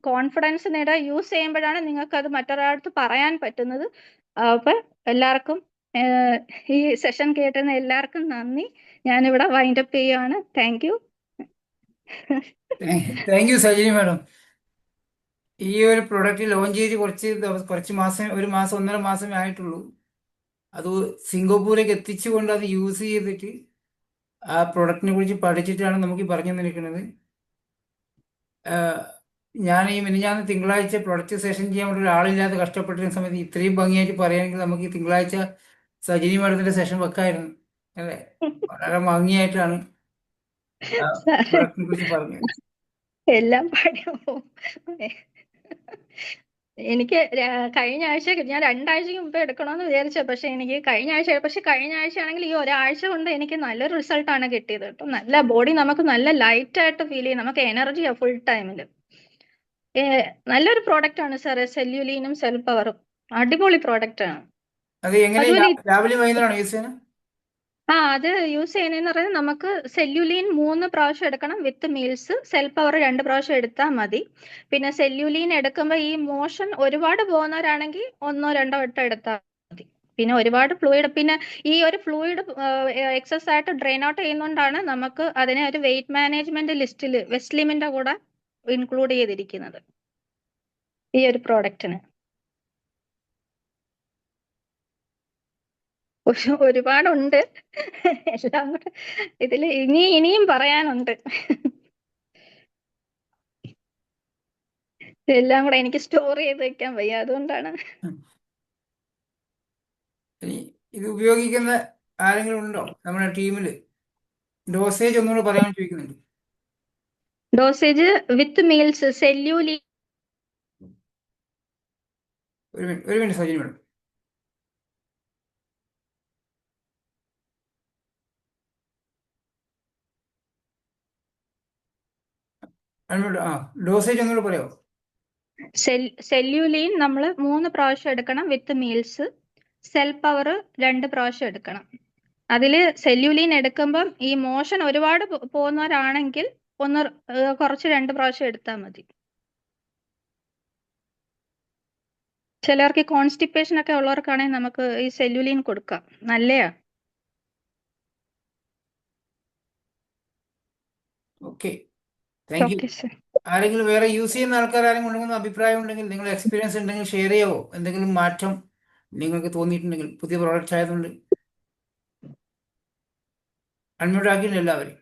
[SPEAKER 2] കോൺഫിഡൻസ് നേടുക. യൂസ് ചെയ്യുമ്പോഴാണ് നിങ്ങൾക്ക് അത് മറ്റൊരാൾക്ക് പറയാൻ പറ്റുന്നത്. അപ്പൊ എല്ലാവർക്കും ഈ സെഷൻ കേട്ടുന്ന എല്ലാവർക്കും നന്ദി. ഞാനിവിടെ വൈൻഡപ്പ് ചെയ്യുകയാണ്. Thank you.
[SPEAKER 1] Thank you Sajini madam. ഈ ഒരു പ്രൊഡക്റ്റ് ലോഞ്ച് ചെയ്ത് കുറച്ച് മാസം, ഒരു മാസം 1.5 മാസമേ ആയിട്ടുള്ളൂ. അത് സിംഗപ്പൂരേക്ക് എത്തിച്ചുകൊണ്ട് അത് യൂസ് ചെയ്തിട്ട് ആ പ്രൊഡക്റ്റിനെ കുറിച്ച് പഠിച്ചിട്ടാണ് നമുക്ക് പറഞ്ഞു തന്നിരിക്കുന്നത്. ഞാൻ ഈ മിനിഞ്ഞാന്ന് തിങ്കളാഴ്ച പ്രൊഡക്റ്റ് സെഷൻ ചെയ്യാൻ വേണ്ടി ഒരാളില്ലാതെ കഷ്ടപ്പെട്ടിരുന്ന സമയത്ത് ഇത്രയും ഭംഗിയായിട്ട് പറയുകയാണെങ്കിൽ നമുക്ക് ഈ തിങ്കളാഴ്ച സജിനി മാഡത്തിന്റെ സെഷൻ വെക്കായിരുന്നു അല്ലേ? വളരെ ഭംഗിയായിട്ടാണ് ആ പ്രൊഡക്റ്റിനെ കുറിച്ച് പറഞ്ഞത്.
[SPEAKER 2] എല്ലാം എനിക്ക് കഴിഞ്ഞ ആഴ്ച ഞാൻ 2 ആഴ്ചക്ക് മുമ്പ് എടുക്കണമെന്ന് വിചാരിച്ച, പക്ഷെ എനിക്ക് കഴിഞ്ഞ ആഴ്ച ആണെങ്കിൽ ഈ ഒരാഴ്ച കൊണ്ട് എനിക്ക് നല്ലൊരു റിസൾട്ടാണ് കിട്ടിയത് കേട്ടോ. നല്ല ബോഡി നമുക്ക് നല്ല ലൈറ്റ് ആയിട്ട് ഫീൽ ചെയ്യും. നമുക്ക് എനർജിയാ ഫുൾ ടൈമിൽ. നല്ലൊരു പ്രോഡക്റ്റ് ആണ് സാറേ സെല്ലുലീനും സെൽ പവറും. അടിപൊളി പ്രോഡക്റ്റ് ആണ്.
[SPEAKER 1] അത് എങ്ങനെ
[SPEAKER 2] അതുപോലെ
[SPEAKER 1] രാവിലെ വൈകുന്നേരമാണോ യൂസ് ചെയ്യുന്നത്?
[SPEAKER 2] അത് യൂസ് ചെയ്യുന്നതെന്ന് പറയുന്നത് നമുക്ക് സെല്ലുലീൻ 3 പ്രാവശ്യം എടുക്കണം വിത്ത് മീൽസ്. സെൽ പവർ 2 പ്രാവശ്യം എടുത്താൽ മതി. പിന്നെ സെല്ലുലീൻ എടുക്കുമ്പോൾ ഈ മോഷൻ ഒരുപാട് പോകുന്നവരാണെങ്കിൽ 1-2 വട്ടം എടുത്താൽ മതി. പിന്നെ ഒരുപാട് ഫ്ലൂയിഡ്, പിന്നെ ഈ ഒരു ഫ്ലൂയിഡ് എക്സസ് ആയിട്ട് ഡ്രെയിൻ ഔട്ട് ചെയ്യുന്നതുകൊണ്ടാണ് നമുക്ക് അതിനെ ഒരു വെയിറ്റ് മാനേജ്മെന്റ് ലിസ്റ്റിൽ വെസ്ലിമിന്റെ കൂടെ ഇൻക്ലൂഡ് ചെയ്തിരിക്കുന്നത് ഈ ഒരു പ്രോഡക്റ്റിന്. ഒരുപാടുണ്ട്. എല്ലാം കൂടെ ഇതിൽ ഇനിയും പറയാനുണ്ട്. എല്ലാം കൂടെ എനിക്ക് സ്റ്റോർ ചെയ്ത് വെക്കാൻ വയ്യ, അതുകൊണ്ടാണ്.
[SPEAKER 1] ഇനി ഇത് ഉപയോഗിക്കുന്ന ആരെങ്കിലും ഉണ്ടോ നമ്മുടെ ടീമിൽ? ഡോസേജ് ഒന്നുകൂടെ പറയാൻ ചോദിക്കുന്നുണ്ട്.
[SPEAKER 2] ഡോസേജ് വിത്ത് മീൽസ് സെല്യൂലി.
[SPEAKER 1] ഒരു മിനിറ്റ് സജിനി മേഡം. ഡോസേജ് ഒന്നുകൂടെ പറയാമോ?
[SPEAKER 2] സെല്യൂലീൻ നമ്മൾ 3 പ്രാവശ്യം എടുക്കണം വിത്ത് മീൽസ്. സെൽ പവർ 2 പ്രാവശ്യം എടുക്കണം. അതിൽ സെല്യൂലീൻ എടുക്കുമ്പം ഈ മോഷൻ ഒരുപാട് പോകുന്നവരാണെങ്കിൽ ഒന്ന് കുറച്ച് 2 പ്രാവശ്യം എടുത്താൽ മതി. ചിലർക്ക് കോൺസ്റ്റിപ്പേഷൻ ഒക്കെ ഉള്ളവർക്കാണെങ്കിൽ നമുക്ക് ഈ സെല്ലുലീൻ കൊടുക്കാം, നല്ലയാ.
[SPEAKER 1] Okay, thank you.
[SPEAKER 2] Okay sir.
[SPEAKER 1] ആരെങ്കിലും വേറെ യൂസ് ചെയ്യുന്ന ആൾക്കാർ ആരെങ്കിലും ഉണ്ടെങ്കിൽ അഭിപ്രായം ഉണ്ടെങ്കിൽ, നിങ്ങളുടെ എക്സ്പീരിയൻസ് ഉണ്ടെങ്കിൽ ഷെയർ ചെയ്യാവോ? എന്തെങ്കിലും മാറ്റം നിങ്ങൾക്ക് തോന്നിയിട്ടുണ്ടെങ്കിൽ പുതിയ പ്രോഡക്റ്റ് ആയതുകൊണ്ട്. അൺമ്യൂട്ട് ആക്കിയില്ല എല്ലാവരും.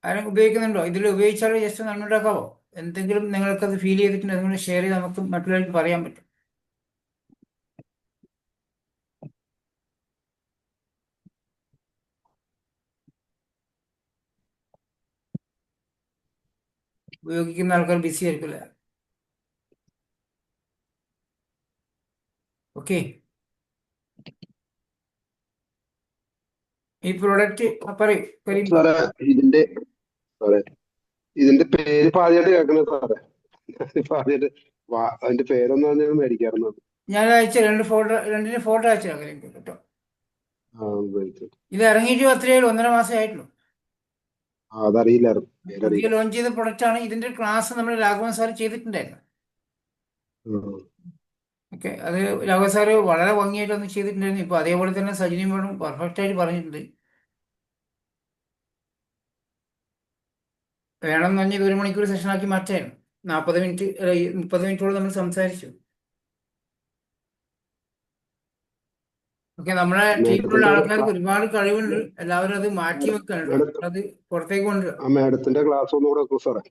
[SPEAKER 1] ആരെങ്കിലും ഉപയോഗിക്കുന്നുണ്ടോ? ഇതിൽ ഉപയോഗിച്ചാൽ ജസ്റ്റ് ഒന്ന് അൺമ്യൂട്ട് ആക്കാവോ? എന്തെങ്കിലും നിങ്ങൾക്കത് ഫീൽ ചെയ്തിട്ടുണ്ട് അതുകൊണ്ട് ഷെയർ ചെയ്ത് നമുക്ക് മറ്റുള്ളവർക്ക് പറയാൻ പറ്റും. ഉപയോഗിക്കുന്ന ആൾക്കാർ ബിസി ആയിരിക്കില്ല. ഓക്കെ, ഈ പ്രോഡക്റ്റ് പറയൂ കരീം.
[SPEAKER 3] സാറേ ഇതിന്റെ സാറേ ഇതിന്റെ പേര് ഇപ്പൊ ആദ്യമായിട്ട് കേൾക്കണേ സാറേ. ഇപ്പൊ ആദ്യമായിട്ട് അതിന്റെ പേരൊന്നും ഞാൻ മേടിക്കാറുണ്ട്.
[SPEAKER 1] ഞാൻ അയച്ച രണ്ടിന്റെ ഫോട്ടോ അയച്ചാൽ കരീം കേട്ടോ.
[SPEAKER 3] ആ ഉപയോഗിച്ചു.
[SPEAKER 1] ഇത് ഇറങ്ങിയിട്ട് അത്രയേ ഉള്ളൂ, 1.5 മാസമേ ആയിട്ടുള്ളൂ.
[SPEAKER 3] അതറിയില്ലായിരുന്നു,
[SPEAKER 1] പുതിയ
[SPEAKER 3] പേരറിയില്ല.
[SPEAKER 1] ലോഞ്ച് ചെയ്ത പ്രൊഡക്റ്റ് ആണ്. ഇതിന്റെ ക്ലാസ് നമ്മൾ രാഘവൻ സാർ ചെയ്തിട്ടുണ്ടായിരുന്നു. ഓക്കെ, അത് രാഘവൻ സാറ് വളരെ ഭംഗിയായിട്ട് ഒന്ന് ചെയ്തിട്ടുണ്ടായിരുന്നു. ഇപ്പൊ അതേപോലെ തന്നെ സജിനി മേഡം പെർഫെക്റ്റ് ആയിട്ട് പറഞ്ഞിട്ടുണ്ട്. വേണമെന്ന് പറഞ്ഞാൽ ഇത് 1 മണിക്കൂർ സെഷനാക്കി മാറ്റായിരുന്നു. 40 മിനിറ്റ് 30 മിനിറ്റോളം നമ്മൾ സംസാരിച്ചു. ഓക്കെ, നമ്മുടെ ടീമിലുള്ള ആൾക്കാർക്ക് ഒരുപാട് കഴിവുണ്ട്. എല്ലാവരും അത് മാറ്റി വെക്കാനുണ്ട്, അത് പുറത്തേക്ക് കൊണ്ടുവരിക.
[SPEAKER 3] ആ മാഡത്തിന്റെ ക്ലാസ് ഒന്നുകൂടെ വെക്കും സാറേ.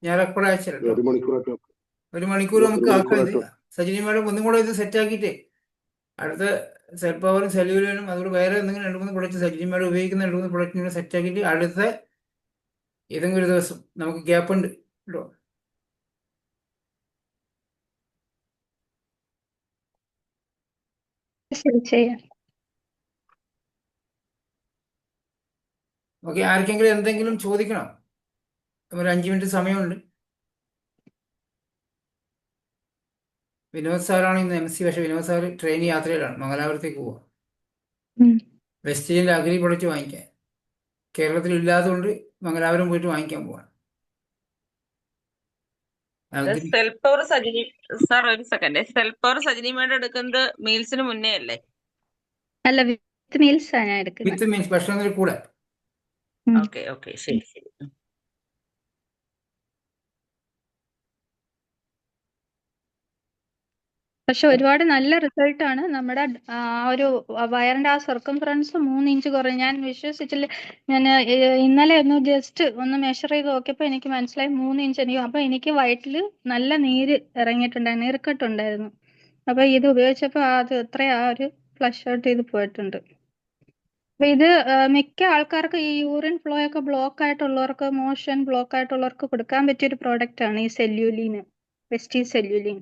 [SPEAKER 1] ഞാൻ റെക്കോർഡ് അയച്ചിട്ടോ.
[SPEAKER 3] 1 മണിക്കൂറൊക്കെ
[SPEAKER 1] 1 മണിക്കൂർ നമുക്ക് ആക്കാം ഇത്. സജിനി മേഡം ഒന്നും കൂടെ ഇത് സെറ്റ് ആക്കിയിട്ട് അടുത്ത സെൽ പവറും സെല്ലുലനും അതുകൊണ്ട് വേറെ എന്തെങ്കിലും 2-3 പ്രൊഡക്റ്റ് സജിനി മേഡം ഉപയോഗിക്കുന്ന 2-3 പ്രൊഡക്റ്റിനെ സെറ്റ് ആക്കിയിട്ട് അടുത്ത ഏതെങ്കിലും ഒരു ദിവസം നമുക്ക് ഗ്യാപ്പ് ഉണ്ട് കേട്ടോ.
[SPEAKER 2] ശരി, ചെയ്യാം.
[SPEAKER 1] ഓക്കെ, ആർക്കെങ്കിലും എന്തെങ്കിലും ചോദിക്കണോ? ഒരു 5 മിനിറ്റ് സമയമുണ്ട്. വിനോദ് സാറാണ് ഇന്ന് MC, പക്ഷേ വിനോദ് സാർ ട്രെയിൻ യാത്രയിലാണ്, മംഗലാപുരത്തേക്ക് പോവുക. വെസ്റ്റേജിന്റെ അഗ്രി പ്രൊഡക്റ്റ് വാങ്ങിക്കാൻ കേരളത്തിൽ ഇല്ലാത്തതുകൊണ്ട് മംഗലാപുരം പോയിട്ട് വാങ്ങിക്കാൻ പോവാണ്.
[SPEAKER 4] സെൽ പവർ സജിനി സാർ, ഒരു second. Cell power Sajini madam എടുക്കുന്നത് മീൽസിന് മുന്നേ അല്ലേ?
[SPEAKER 2] അല്ല, വിത്ത് മീൽസ് ആണ് ഞാൻ എടുക്കുന്നത്.
[SPEAKER 1] വിത്ത് മീൻസ് ഭക്ഷണത്തിന് കൂടെ.
[SPEAKER 4] ഓക്കെ ഓക്കെ, ശരി ശരി.
[SPEAKER 2] പക്ഷെ ഒരുപാട് നല്ല റിസൾട്ട് ആണ്. നമ്മുടെ ഒരു വയറിന്റെ ആ സർക്കംഫറൻസ് 3 ഇഞ്ച് കുറഞ്ഞു. ഞാൻ വിശ്വസിച്ചില്ല. ഞാൻ ഇന്നലെ ഒന്ന് ജസ്റ്റ് ഒന്ന് മെഷർ ചെയ്ത് നോക്കിയപ്പോൾ എനിക്ക് മനസ്സിലായി 3 ഇഞ്ച്. അപ്പൊ എനിക്ക് വയറ്റില് നല്ല നീര് ഇറങ്ങിയിട്ടുണ്ടായിരുന്നു, നീർക്കെട്ടുണ്ടായിരുന്നു. അപ്പൊ ഇത് ഉപയോഗിച്ചപ്പോൾ അത് എത്ര ആ ഒരു ഫ്ലഷ് ഔട്ട് ചെയ്ത് പോയിട്ടുണ്ട്. അപ്പൊ ഇത് മിക്ക ആൾക്കാർക്ക് ഈ യൂറിൻ ഫ്ലോ ഒക്കെ ബ്ലോക്ക് ആയിട്ടുള്ളവർക്ക്, മോഷൻ ബ്ലോക്ക് ആയിട്ടുള്ളവർക്ക് കൊടുക്കാൻ പറ്റിയ ഒരു പ്രോഡക്റ്റ് ആണ് ഈ സെല്യൂലിന്, വെസ്റ്റി സെല്യൂലിൻ.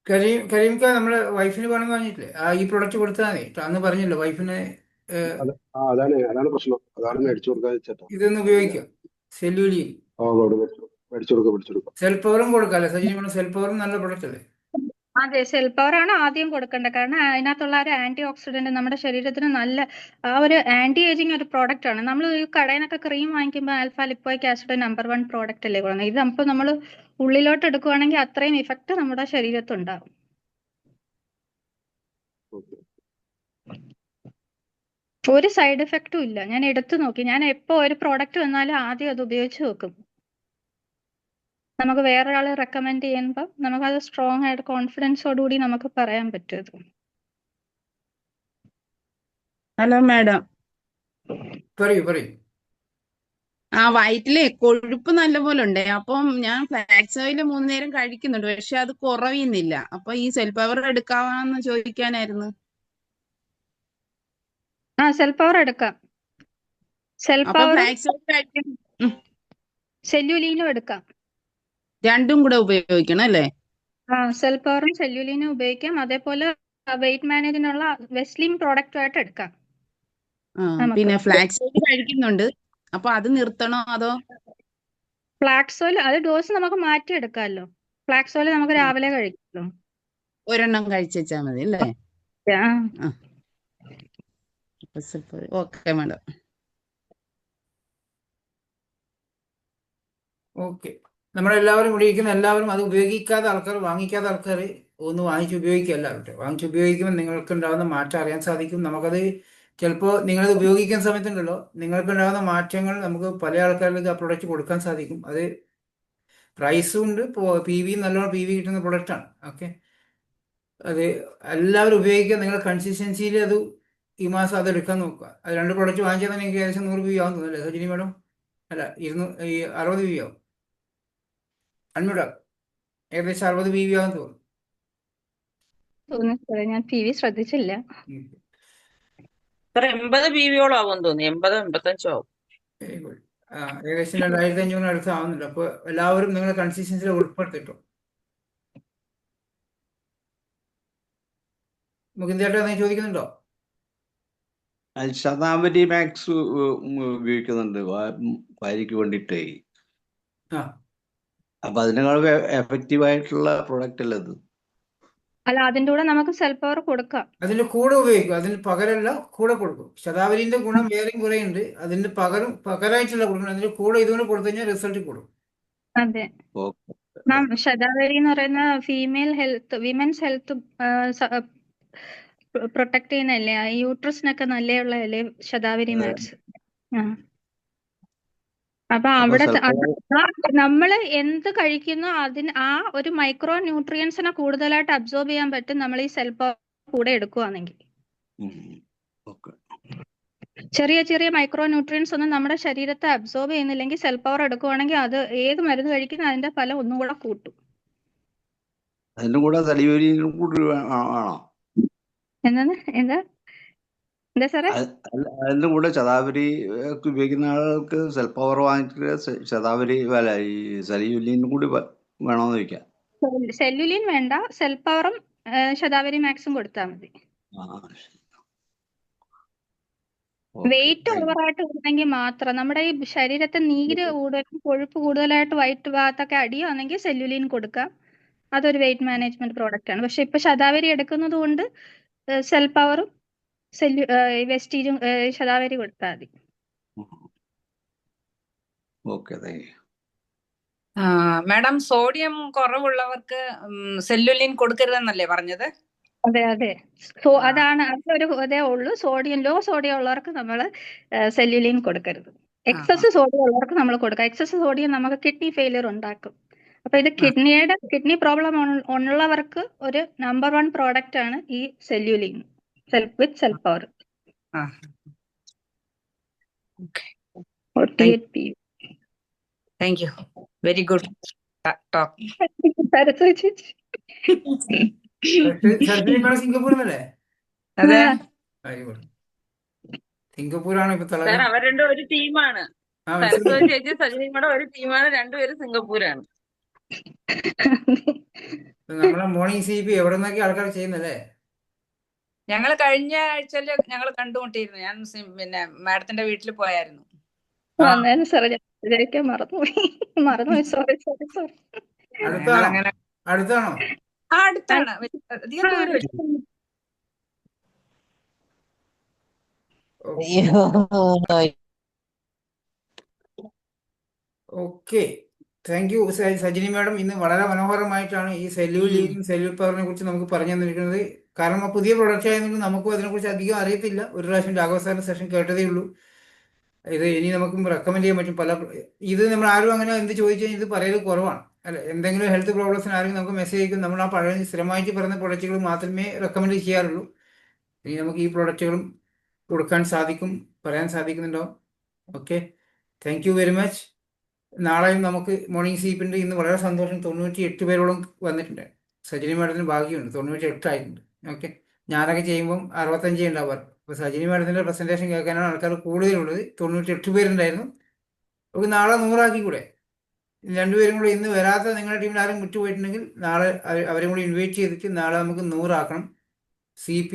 [SPEAKER 1] കരീംക്ക നമ്മള് വൈഫിന് വേണമെന്ന് പറഞ്ഞിട്ടില്ലേ? ഈ പ്രൊഡക്റ്റ് കൊടുത്താൽ മതി. അന്ന് പറഞ്ഞല്ലോ വൈഫിന്
[SPEAKER 3] അതാണ് പ്രശ്നം. അതാണ് മേടിച്ചു കൊടുക്കാൻ ചേട്ടാ.
[SPEAKER 1] ഇതൊന്ന് ഉപയോഗിക്കാം. സെല്ലുലിൻ
[SPEAKER 3] മേടിച്ചു കൊടുക്കുക.
[SPEAKER 1] സെൽ പവറും കൊടുക്കാമല്ലേ സജിനി മേഡം? സെൽ പവറും നല്ല പ്രൊഡക്റ്റ് അല്ലേ?
[SPEAKER 2] അതെ, സെൽ പവർ ആണ് ആദ്യം കൊടുക്കേണ്ടത്. കാരണം അതിനകത്തുള്ള ഒരു ആന്റി ഓക്സിഡന്റ് നമ്മുടെ ശരീരത്തിന് നല്ല ഒരു ആന്റി ഏജിങ് ഒരു പ്രോഡക്റ്റ് ആണ്. നമ്മൾ ഈ കടയിൽ നിന്നൊക്കെ ക്രീം വാങ്ങിക്കുമ്പോൾ alpha lipoic acid number 1 product അല്ലേ കൊടുക്കുന്നത്. ഇത് അപ്പോൾ നമ്മൾ ഉള്ളിലോട്ട് എടുക്കുവാണെങ്കിൽ അത്രയും ഇഫക്റ്റ് നമ്മുടെ ശരീരത്തിൽ ഉണ്ടാവും. ഒരു സൈഡ് എഫക്റ്റും ഇല്ല. ഞാൻ എടുത്തു നോക്കി. ഞാൻ എപ്പോ ഒരു പ്രോഡക്റ്റ് വന്നാലും ആദ്യം അത് ഉപയോഗിച്ച് നോക്കും. നമുക്ക് വേറൊരാൾ റെക്കമെൻഡ് ചെയ്യുമ്പോൾ നമുക്കത് സ്ട്രോങ് ആയിട്ട് കോൺഫിഡൻസോടുകൂടി നമുക്ക് പറയാൻ പറ്റും ഇത്.
[SPEAKER 5] ഹലോ മാഡം,
[SPEAKER 1] പറയൂ.
[SPEAKER 5] വയറ്റിലെ കൊഴുപ്പ് നല്ലപോലെ ഉണ്ട്. അപ്പം ഞാൻ ഫ്ലാക്സ് ഓയിൽ 3 നേരം കഴിക്കുന്നുണ്ട്, പക്ഷെ അത് കുറയുന്നില്ല. അപ്പൊ ഈ സെൽ പവർ എടുക്കാമെന്ന് ചോദിക്കാനായിരുന്നു.
[SPEAKER 2] സെൽ പവർ എടുക്കാം. സെൽ
[SPEAKER 5] അപ്പൊ
[SPEAKER 2] പവറും
[SPEAKER 5] ഫ്ലാക്സ് ഓയിൽ കഴിക്കണം,
[SPEAKER 2] സെല്ലുലീനും എടുക്കാം.
[SPEAKER 5] രണ്ടും കൂടെ ഉപയോഗിക്കണം അല്ലേ?
[SPEAKER 2] സെൽ പവറും സെല്ലുലീനും ഉപയോഗിക്കാം. അതേപോലെ വെയിറ്റ് മാനേജിനുള്ള വെസ്ലിൻ പ്രോഡക്റ്റുമായിട്ട് എടുക്കാം.
[SPEAKER 5] പിന്നെ ഫ്ലാക്സ് ഓയിൽ കഴിക്കുന്നുണ്ട്, അപ്പൊ അത് നിർത്തണോ അതോ?
[SPEAKER 2] ഫ്ലാക്സ് ഓയിൽ അത് ഡോസ് നമുക്ക് മാറ്റിയെടുക്കാമല്ലോ. ഫ്ലാക്സ് ഓയിൽ നമുക്ക് രാവിലെ കഴിക്കാമല്ലോ.
[SPEAKER 5] ഒരെണ്ണം കഴിച്ചാൽ മതി അല്ലേ? Okay madam.
[SPEAKER 1] ഓക്കെ. നമ്മളെല്ലാവരും ഇവിടെ ഇരിക്കുന്ന എല്ലാവരും അത് ഉപയോഗിക്കാത്ത ആൾക്കാർ, വാങ്ങിക്കാത്ത ആൾക്കാർ ഒന്ന് വാങ്ങിച്ച് ഉപയോഗിക്കുക. എല്ലാവരും വാങ്ങിച്ച് ഉപയോഗിക്കുമ്പോൾ നിങ്ങൾക്ക് ഉണ്ടാകുന്ന മാറ്റം അറിയാൻ സാധിക്കും. നമുക്കത് ചിലപ്പോൾ നിങ്ങളത് ഉപയോഗിക്കുന്ന സമയത്തുണ്ടല്ലോ, നിങ്ങൾക്കുണ്ടാകുന്ന മാറ്റങ്ങൾ നമുക്ക് പല ആൾക്കാരിലേക്ക് ആ പ്രൊഡക്റ്റ് കൊടുക്കാൻ സാധിക്കും. അത് പ്രൈസും ഉണ്ട്, PV നല്ലോണം PV കിട്ടുന്ന പ്രൊഡക്റ്റാണ്. ഓക്കെ, അത് എല്ലാവരും ഉപയോഗിക്കുക. നിങ്ങൾ കൺസിസ്റ്റൻസിയിൽ അത് ഈ മാസം അത് എടുക്കാൻ നോക്കുക. അത് 2 പ്രൊഡക്റ്റ് വാങ്ങിച്ചാൽ തന്നെ എനിക്ക് ഏകദേശം 100 PV ആവും തോന്നുന്നു അല്ലേ സജിനി മേഡം? അല്ല, 60 PV ആവും. അൺമ്യൂട്ടാ, ഏകദേശം 60 PV ആവും തോന്നുന്നു.
[SPEAKER 2] ഞാൻ PV ശ്രദ്ധിച്ചില്ല.
[SPEAKER 4] സാർ 80 PV ആവും തോന്നുന്നു. 80-85 ആവും.
[SPEAKER 1] Very good. ഏകദേശം 2500 അടുത്ത് ആവുന്നുണ്ട്. അപ്പോൾ എല്ലാവരും നിങ്ങളുടെ കൺസിസ്റ്റൻസിയിൽ ഉൾപ്പെടുത്തിട്ടോ. മുകുന്ദേട്ടാ എന്തെങ്കിലും ചോദിക്കുന്നുണ്ടോ?
[SPEAKER 6] ശതാവരി മാക്സ് ഉപയോഗിക്കുന്നുണ്ട് വാരിക്ക് വേണ്ടിട്ടേ. അപ്പൊ അതിനേക്കാൾ എഫക്റ്റീവ് ആയിട്ടുള്ള പ്രൊഡക്റ്റ് അല്ലേ അത്?
[SPEAKER 2] അല്ല, അതിന്റെ കൂടെ നമുക്ക് സെൽ പവർ കൊടുക്കാം.
[SPEAKER 1] അതിന്റെ കൂടെ ഉപയോഗിക്കും, അതിന് പകരമല്ല, കൂടെ കൊടുക്കും. ശതാവരിന്റെ ഗുണം വേറെയും കുറെ ഉണ്ട്. അതിന്റെ പകരമായിട്ടുള്ള കൊടുക്കണം. അതിന്റെ കൂടെ ഇതുകൊണ്ട് കൊടുത്തു കഴിഞ്ഞാൽ റിസൾട്ട് കൂടും.
[SPEAKER 2] അതെ, ശതാവരി എന്ന് പറയുന്ന female health, women's health protect ചെയ്യുന്നല്ലേ, യൂട്രസിനൊക്കെ നല്ലയുള്ളതല്ലേ ശതാവരി മാക്സ്. അപ്പൊ അവിടെ നമ്മൾ എന്ത് കഴിക്കുന്നോ അതിന് ആ ഒരു മൈക്രോ ന്യൂട്രിയൻസിനെ കൂടുതലായിട്ട് അബ്സോർബ് ചെയ്യാൻ പറ്റും നമ്മൾ ഈ സെൽ പവർ കൂടെ എടുക്കുവാണെങ്കിൽ. ചെറിയ ചെറിയ മൈക്രോ ന്യൂട്രിയൻസ് ഒന്നും നമ്മുടെ ശരീരത്തെ അബ്സോർബ് ചെയ്യുന്നില്ലെങ്കിൽ സെൽ പവർ എടുക്കുവാണെങ്കിൽ അത് ഏത് മരുന്ന് കഴിക്കുന്ന അതിന്റെ ഫലം ഒന്നും കൂടെ കൂട്ടും.
[SPEAKER 6] അതിന്റെ കൂടെ തലയോരിയും കൂടി ആണോ?
[SPEAKER 2] എന്താ സാറേ?
[SPEAKER 6] അതിന്റെ കൂടെ ശതാവരി ഉപയോഗിക്കുന്ന ആളുകൾക്ക് സെൽ പവർ വാങ്ങിച്ചിട്ട് ശതാവരി ഈ സലിയുലിനും കൂടി വേണമെന്ന് ചോദിക്കാം.
[SPEAKER 2] സെല്ലുലിൻ വേണ്ട, സെൽ പവറും ശതാവരി മാക്സും കൊടുത്താൽ മതി. വെയിറ്റ് ഓവറായിട്ട് ഉണ്ടെങ്കിൽ മാത്രം, നമ്മുടെ ഈ ശരീരത്തെ നീര് കൂടുതലും കൊഴുപ്പ് കൂടുതലായിട്ട് വയറ്റ് ഭാഗത്തൊക്കെ അടിയാണെങ്കിൽ സെല്ലുലിൻ കൊടുക്കാം. അതൊരു വെയിറ്റ് മാനേജ്മെന്റ് പ്രോഡക്റ്റ് ആണ്. പക്ഷെ ഇപ്പൊ ശതാവരി എടുക്കുന്നത് കൊണ്ട് സെൽ പവറും വെസ്റ്റീജും ശതാവരി കൊടുത്താൽ മതി.
[SPEAKER 7] മാഡം, സോഡിയം കുറവുള്ളവർക്ക് സെല്ലുലിൻ കൊടുക്കരുതെന്നല്ലേ പറഞ്ഞത്?
[SPEAKER 2] അതെ. അതാണ് അതേ ഉള്ളൂ. ലോ സോഡിയം ഉള്ളവർക്ക് നമ്മൾ സെല്ലുലിൻ കൊടുക്കരുത്. എക്സസ് സോഡിയം ഉള്ളവർക്ക് നമ്മൾ കൊടുക്കാം. എക്സസ് സോഡിയം നമുക്ക് കിഡ്നി ഫെയിലിയർ ഉണ്ടാക്കും. അപ്പൊ ഇത് കിഡ്നി പ്രോബ്ലം ഉള്ളവർക്ക് ഒരു നമ്പർ 1 പ്രോഡക്റ്റ് ആണ് ഈ സെല്ലുലിൻ with cell power.
[SPEAKER 7] Thank you. Very good talk.
[SPEAKER 1] സിംഗപ്പൂരിന്നല്ലേ?
[SPEAKER 7] അതെ,
[SPEAKER 1] സിംഗപ്പൂരാണ് ഇപ്പൊ
[SPEAKER 4] സാർ അവർ രണ്ടും ഒരു ടീമാണ്. ചേച്ചി സജിനിയും കൂടെ ഒരു ടീമാണ്. രണ്ടുപേരും സിംഗപ്പൂരാണ്.
[SPEAKER 1] നമ്മളെ മോർണിംഗ് CP എവിടെ നിന്നൊക്കെ ആൾക്കാർ ചെയ്യുന്നല്ലേ?
[SPEAKER 7] ഞങ്ങൾ കഴിഞ്ഞ ആഴ്ചയിൽ ഞങ്ങൾ കണ്ടുമുട്ടിയിരുന്നു. ഞാൻ പിന്നെ മാഡത്തിന്റെ വീട്ടിൽ പോയായിരുന്നു.
[SPEAKER 1] ആ
[SPEAKER 2] വന്നേന് സാറേ, ഞാൻ വിചാരിക്കാൻ മറന്നുപോയി. Sorry sorry sorry.
[SPEAKER 7] ഞങ്ങൾ
[SPEAKER 1] അടുത്താണോ
[SPEAKER 7] അങ്ങനെ
[SPEAKER 1] അടുത്താണോ
[SPEAKER 7] അടുത്താണ്, അധികം ദൂരമില്ല.
[SPEAKER 1] Okay. Thank you Sajini madam. ഇന്ന് വളരെ മനോഹരമായിട്ടാണ് ഈ സെല്ലുലാർ ലീനിങ് സെല്ലുലാർ പവറിനെ കുറിച്ച് നമുക്ക് പറഞ്ഞു തന്നിരിക്കുന്നത്. കാരണം ആ പുതിയ പ്രൊഡക്റ്റ് ആയതുകൊണ്ട് നമുക്കും അതിനെക്കുറിച്ച് അധികം അറിയത്തില്ല. ഒരു പ്രാവശ്യം രാഘവ സാറിന്റെ സെഷൻ കേട്ടതേ ഉള്ളൂ. ഇത് ഇനി നമുക്കും റെക്കമെൻഡ് ചെയ്യാൻ പറ്റും. ഇത് നമ്മൾ ആരും അങ്ങനെ എന്ത് ചോദിച്ചു കഴിഞ്ഞാൽ ഇത് പറയൽ കുറവാണ് അല്ലെ. എന്തെങ്കിലും ഹെൽത്ത് പ്രോബ്ലംസിന് ആരെങ്കിലും നമുക്ക് മെസ്സേജ് അയക്കും. നമ്മൾ ആ പഴയ സ്ഥിരമായിട്ട് പറയുന്ന പ്രൊഡക്റ്റുകൾ മാത്രമേ റെക്കമെൻഡ് ചെയ്യാറുള്ളൂ. ഇനി നമുക്ക് ഈ പ്രൊഡക്റ്റുകളും കൊടുക്കാൻ സാധിക്കും, പറയാൻ സാധിക്കുന്നുണ്ടോ? Okay, thank you very much. നാളെയും നമുക്ക് മോർണിംഗ് സ്ലീപ്പിൻ്റെ ഇന്ന് വളരെ സന്തോഷം, 98 പേരോളം വന്നിട്ടുണ്ട്. സജിനി മാഡത്തിന് ഭാഗ്യമുണ്ട്, 98 ആയിട്ടുണ്ട്. ഓക്കെ, ഞാനൊക്കെ ചെയ്യുമ്പം 65 ഉണ്ടാവാറ്. അപ്പോൾ സജിനി മാഡത്തിൻ്റെ പ്രസൻറ്റേഷൻ കേൾക്കാനാണ് ആൾക്കാർ കൂടുതലുള്ളത്. 98 പേരുണ്ടായിരുന്നു. നമുക്ക് നാളെ 100 ആക്കിക്കൂടെ? രണ്ടുപേരും കൂടെ ഇന്ന് വരാത്ത നിങ്ങളുടെ ടീമിൽ ആരും വിട്ടുപോയിട്ടുണ്ടെങ്കിൽ നാളെ അവരും കൂടി ഇൻവൈറ്റ് ചെയ്തിട്ട് നാളെ നമുക്ക് 100 ആക്കണം. CP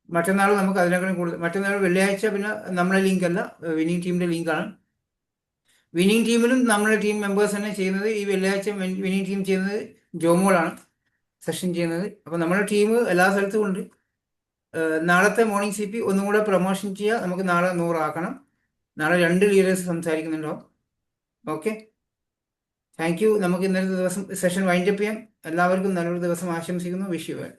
[SPEAKER 1] മറ്റന്നാൾ നമുക്ക് അതിനേക്കാളും കൂടുതൽ. മറ്റന്നാൾ വെള്ളിയാഴ്ച പിന്നെ നമ്മളെ ലിങ്ക് അല്ല, വിന്നിങ് ടീമിൻ്റെ ലിങ്കാണ്. വിന്നിങ് ടീമിലും നമ്മുടെ ടീം മെമ്പേഴ്സ് തന്നെ ചെയ്യുന്നത്. ഈ വെള്ളിയാഴ്ച വിന്നിങ് ടീം ചെയ്യുന്നത് ജോമോളാണ് സെഷൻ ചെയ്യുന്നത്. അപ്പോൾ നമ്മുടെ ടീം എല്ലാ സ്ഥലത്തും ഉണ്ട്. നാളത്തെ മോർണിംഗ് CP ഒന്നും കൂടെ പ്രൊമോഷൻ ചെയ്യുക. നമുക്ക് നാളെ 100 ആക്കണം. നാളെ 2 ലീഡേഴ്സ് സംസാരിക്കുന്നുണ്ടാവും. Okay, thank you. നമുക്ക് ഇന്നത്തെ ദിവസം സെഷൻ വൈൻഡപ്പ് ചെയ്യാം. എല്ലാവർക്കും നല്ലൊരു ദിവസം ആശംസിക്കുന്നു. Wish you well.